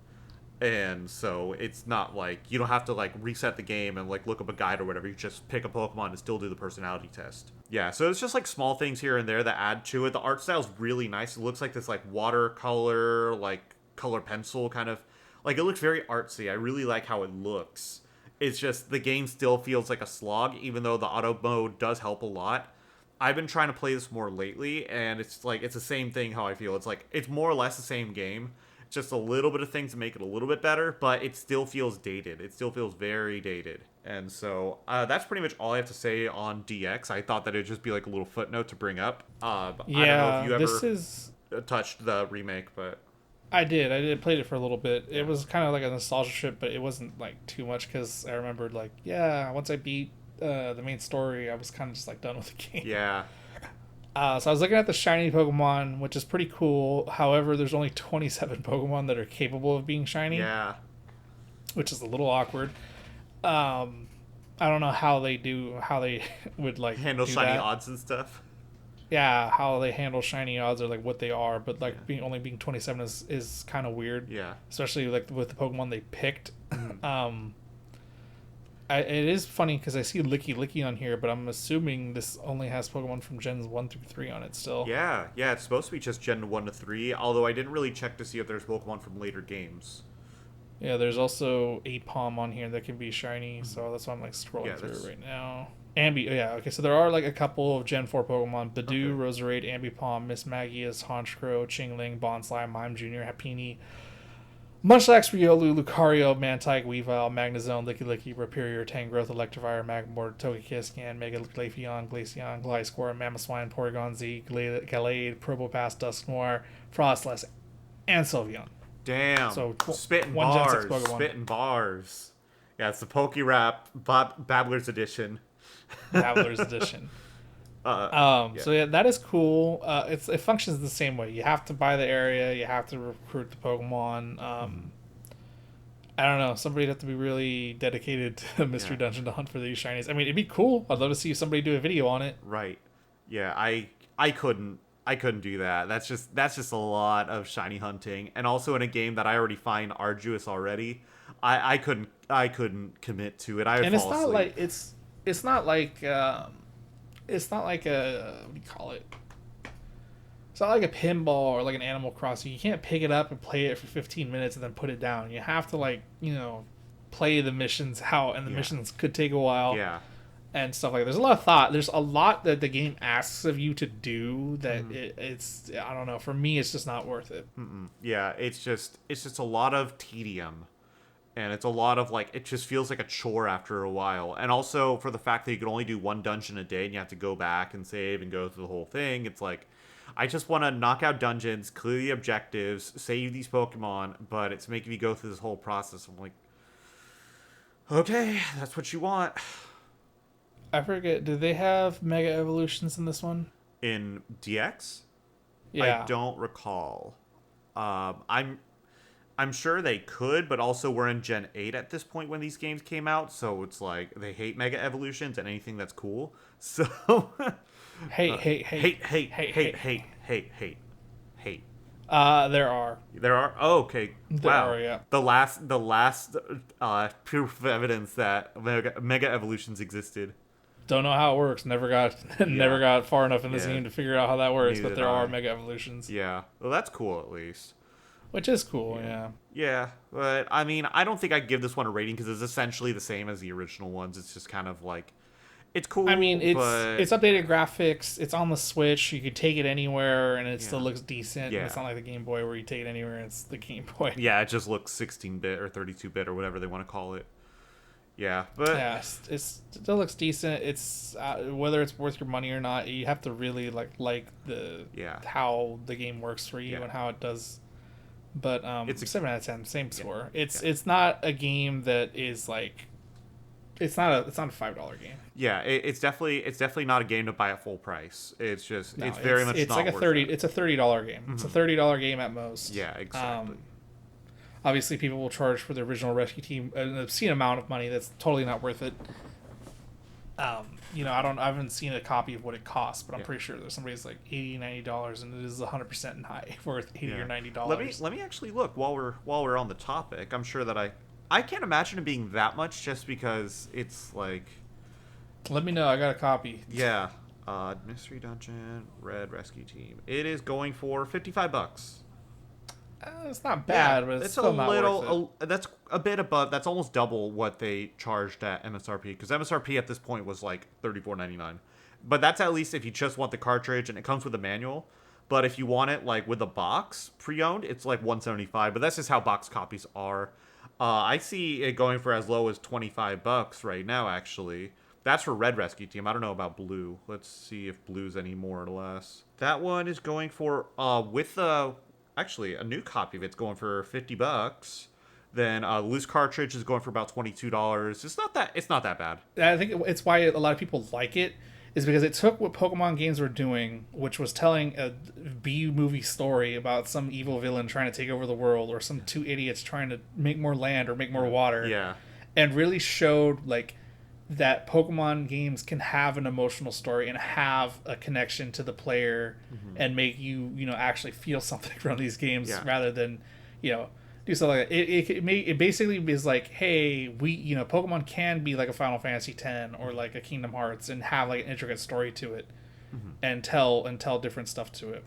And so it's not like you don't have to like reset the game and like look up a guide or whatever. You just pick a Pokemon and still do the personality test. Yeah, so it's just like small things here and there that add to it. The art style's really nice. It looks like this like watercolor, like color pencil kind of, like it looks very artsy. I really like how it looks. It's just the game still feels like a slog, even though the auto mode does help a lot. I've been trying to play this more lately, and it's like it's the same thing how I feel. It's like it's more or less the same game, just a little bit of things to make it a little bit better, but it still feels dated. It still feels very dated. And so that's pretty much all I have to say on DX. I thought that it'd just be like a little footnote to bring up. I don't know if you this ever is touched the remake, but I did played it for a little bit. yeah. It was kind of like a nostalgia trip, but it wasn't like too much because I remembered like yeah, once I beat the main story, I was kind of just like done with the game. Yeah. So I was looking at the shiny Pokemon, which is pretty cool. However, there's only 27 Pokemon that are capable of being shiny, Yeah. which is a little awkward. I don't know how they would like Handle do shiny that. odds and stuff. Yeah, how they handle shiny odds or like what they are, but like being 27 is kind of weird. Yeah. Especially like with the Pokemon they picked. It is funny because I see Licky Licky on here, but I'm assuming this only has Pokemon from Gens 1 through 3 on it still. Yeah, it's supposed to be just Gen 1 to 3, although I didn't really check to see if there's Pokemon from later games. Yeah, there's also Apom on here that can be shiny, so that's why I'm like scrolling through it right now. Okay, so there are like a couple of Gen 4 Pokemon: Badoo, Roserade, Ambipom, Miss Magius, Honchkrow, Chingling, Bonsly, Mime Jr., Happiny, Munchlax, Riolu, Lucario, Mantike, Weavile, Magnezone, Licky Licky, Rhyperior, Tangrowth, Electivire, Magmort, Togekiss, Mega Glaceon, Glaceon, Gliscor, Mamoswine, Porygon Z, Gallade, Probopass, Dusknoir, Frostlass, and Sylveon. Damn. So spitting one Gen 6 bars. Pokemon. Spitting bars. Yeah, it's the Pokérap Babblers edition. Babblers edition. So yeah, that is cool. It functions the same way. You have to buy the area. You have to recruit the Pokemon. I don't know. Somebody'd have to be really dedicated to Mystery Dungeon to hunt for these shinies. I mean, it'd be cool. I'd love to see somebody do a video on it. Right. Yeah, I couldn't do that. That's just a lot of shiny hunting, and also in a game that I already find arduous already. I couldn't commit to it. I would fall asleep. It's not like a what do you call it? It's not like a pinball or like an Animal Crossing. You can't pick it up and play it for 15 minutes and then put it down. You have to play the missions out, and the missions could take a while. Yeah. And stuff like that. There's a lot of thought. There's a lot that the game asks of you to do that it's I don't know. For me, it's just not worth it. Yeah, it's just a lot of tedium, and it's a lot of it just feels like a chore after a while. And also for the fact that you can only do one dungeon a day and you have to go back and save and go through the whole thing. It's like I just want to knock out dungeons, clear the objectives, save these Pokemon, but it's making me go through this whole process. I'm like, okay, that's what you want. I forget. Do they have Mega Evolutions in this one? In DX? Yeah. I don't recall. I'm sure they could, but also we're in Gen 8 at this point when these games came out, so it's like they hate Mega Evolutions and anything that's cool. So hate. hate. There are. There are. Oh, okay. There Wow. are, yeah. The last proof of evidence that Mega Evolutions existed. Don't know how it works. Never got never Yeah. got far enough in this Yeah. game to figure out how that works, Neither but did there are I. mega evolutions. Yeah. Well, that's cool at least. Which is cool, yeah. Yeah, but I mean, I don't think I'd give this one a rating because it's essentially the same as the original ones. It's just kind of like, it's I mean, cool, but it's updated graphics. It's on the Switch. You could take it anywhere, and it still Yeah. looks decent. Yeah. It's not like the Game Boy where you take it anywhere and it's the Game Boy. yeah, it just looks 16-bit or 32-bit or whatever they want to call it. Yeah, but Yeah, it still looks decent. It's whether it's worth your money or not, you have to really like the yeah, how the game works for you Yeah. and how it does. But It's a- 7 out of 10, same score. It's yeah. it's not a game that is like it's not a $5 game. yeah, it's definitely not a game to buy at full price. It's just No, it's very much it's not like a worth 30. it. It's a $30 game. It's a $30 game at most. Yeah, exactly. Obviously, people will charge for the original Rescue Team an obscene amount of money. That's totally not worth it. I haven't seen a copy of what it costs, but I'm pretty sure there's somebody's like $80, $90, and it is 100% in high worth $80 or $90. Let me actually look while we're on the topic. I'm sure that I can't imagine it being that much just because it's like Let me know. I got a copy. yeah, Mystery Dungeon Red Rescue Team. It is going for $55. It's not bad, but it's still not worth it. That's a bit above. That's almost double what they charged at MSRP because MSRP at this point was like $34.99. But that's at least if you just want the cartridge and it comes with a manual. But if you want it like with a box pre-owned, it's like $175. But that's just how box copies are. I see it going for as low as $25 right now. Actually, that's for Red Rescue Team. I don't know about Blue. Let's see if Blue's any more or less. That one is going for with the actually a new copy of it's going for $50. Then loose cartridge is going for about $22. It's not that bad. I think it's why a lot of people like it is because it took what Pokemon games were doing, which was telling a B movie story about some evil villain trying to take over the world or some two idiots trying to make more land or make more water. Yeah. And really showed like that Pokemon games can have an emotional story and have a connection to the player and make you actually feel something from these games rather than do something like that. It basically is like, hey, Pokemon can be like a Final Fantasy X or like a Kingdom Hearts and have like an intricate story to it and tell different stuff to it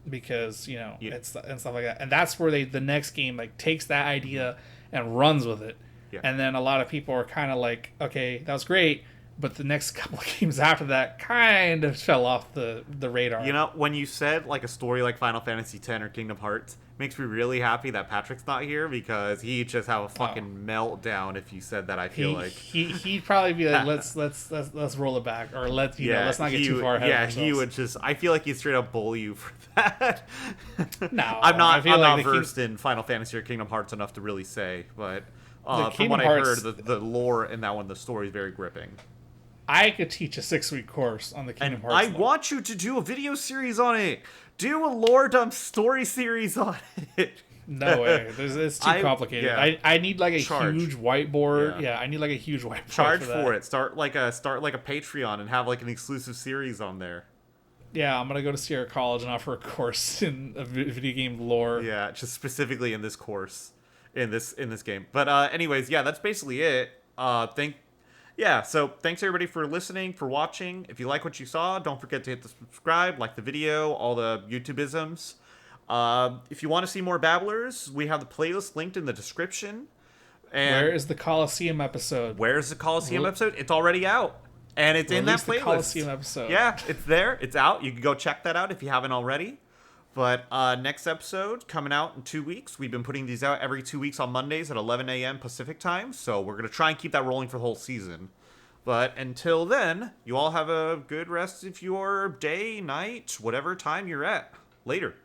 because it's and stuff like that. And that's where the next game like takes that idea and runs with it. Yeah. And then a lot of people are kind of like, okay, that was great, but the next couple of games after that kind of fell off the radar. When you said like a story like Final Fantasy X or Kingdom Hearts, makes me really happy that Patrick's not here because he'd just have a fucking meltdown if you said that. I feel like he'd probably be like, let's roll it back, or let's not get too far ahead. Yeah, of he would just. I feel like he'd straight up bully you for that. No, I'm not like versed in Final Fantasy or Kingdom Hearts enough to really say, but from Kingdom what Hearts, I heard, the lore in that one, the story is very gripping. I could teach a 6-week course on the Kingdom Hearts. I want you to do a video series on it. Do a lore dump story series on it. No way. It's too complicated. Yeah. I need like a huge whiteboard. Yeah. I need like a huge whiteboard. Charge for it. Start like a Patreon and have like an exclusive series on there. Yeah, I'm gonna go to Sierra College and offer a course in video game lore. Yeah, just specifically in this course, in this game. But anyways, yeah, that's basically it. So thanks everybody for listening, for watching. If you like what you saw, don't forget to hit the subscribe, like the video, all the YouTube-isms. If you want to see more Babblers, we have the playlist linked in the description. And where is the Coliseum episode? Where's the Coliseum episode? It's already out. And it's in that playlist. The Coliseum episode. Yeah, it's there. It's out. You can go check that out if you haven't already. But next episode coming out in 2 weeks. We've been putting these out every 2 weeks on Mondays at 11 a.m. Pacific time. So we're going to try and keep that rolling for the whole season. But until then, you all have a good rest of your day, night, whatever time you're at. Later.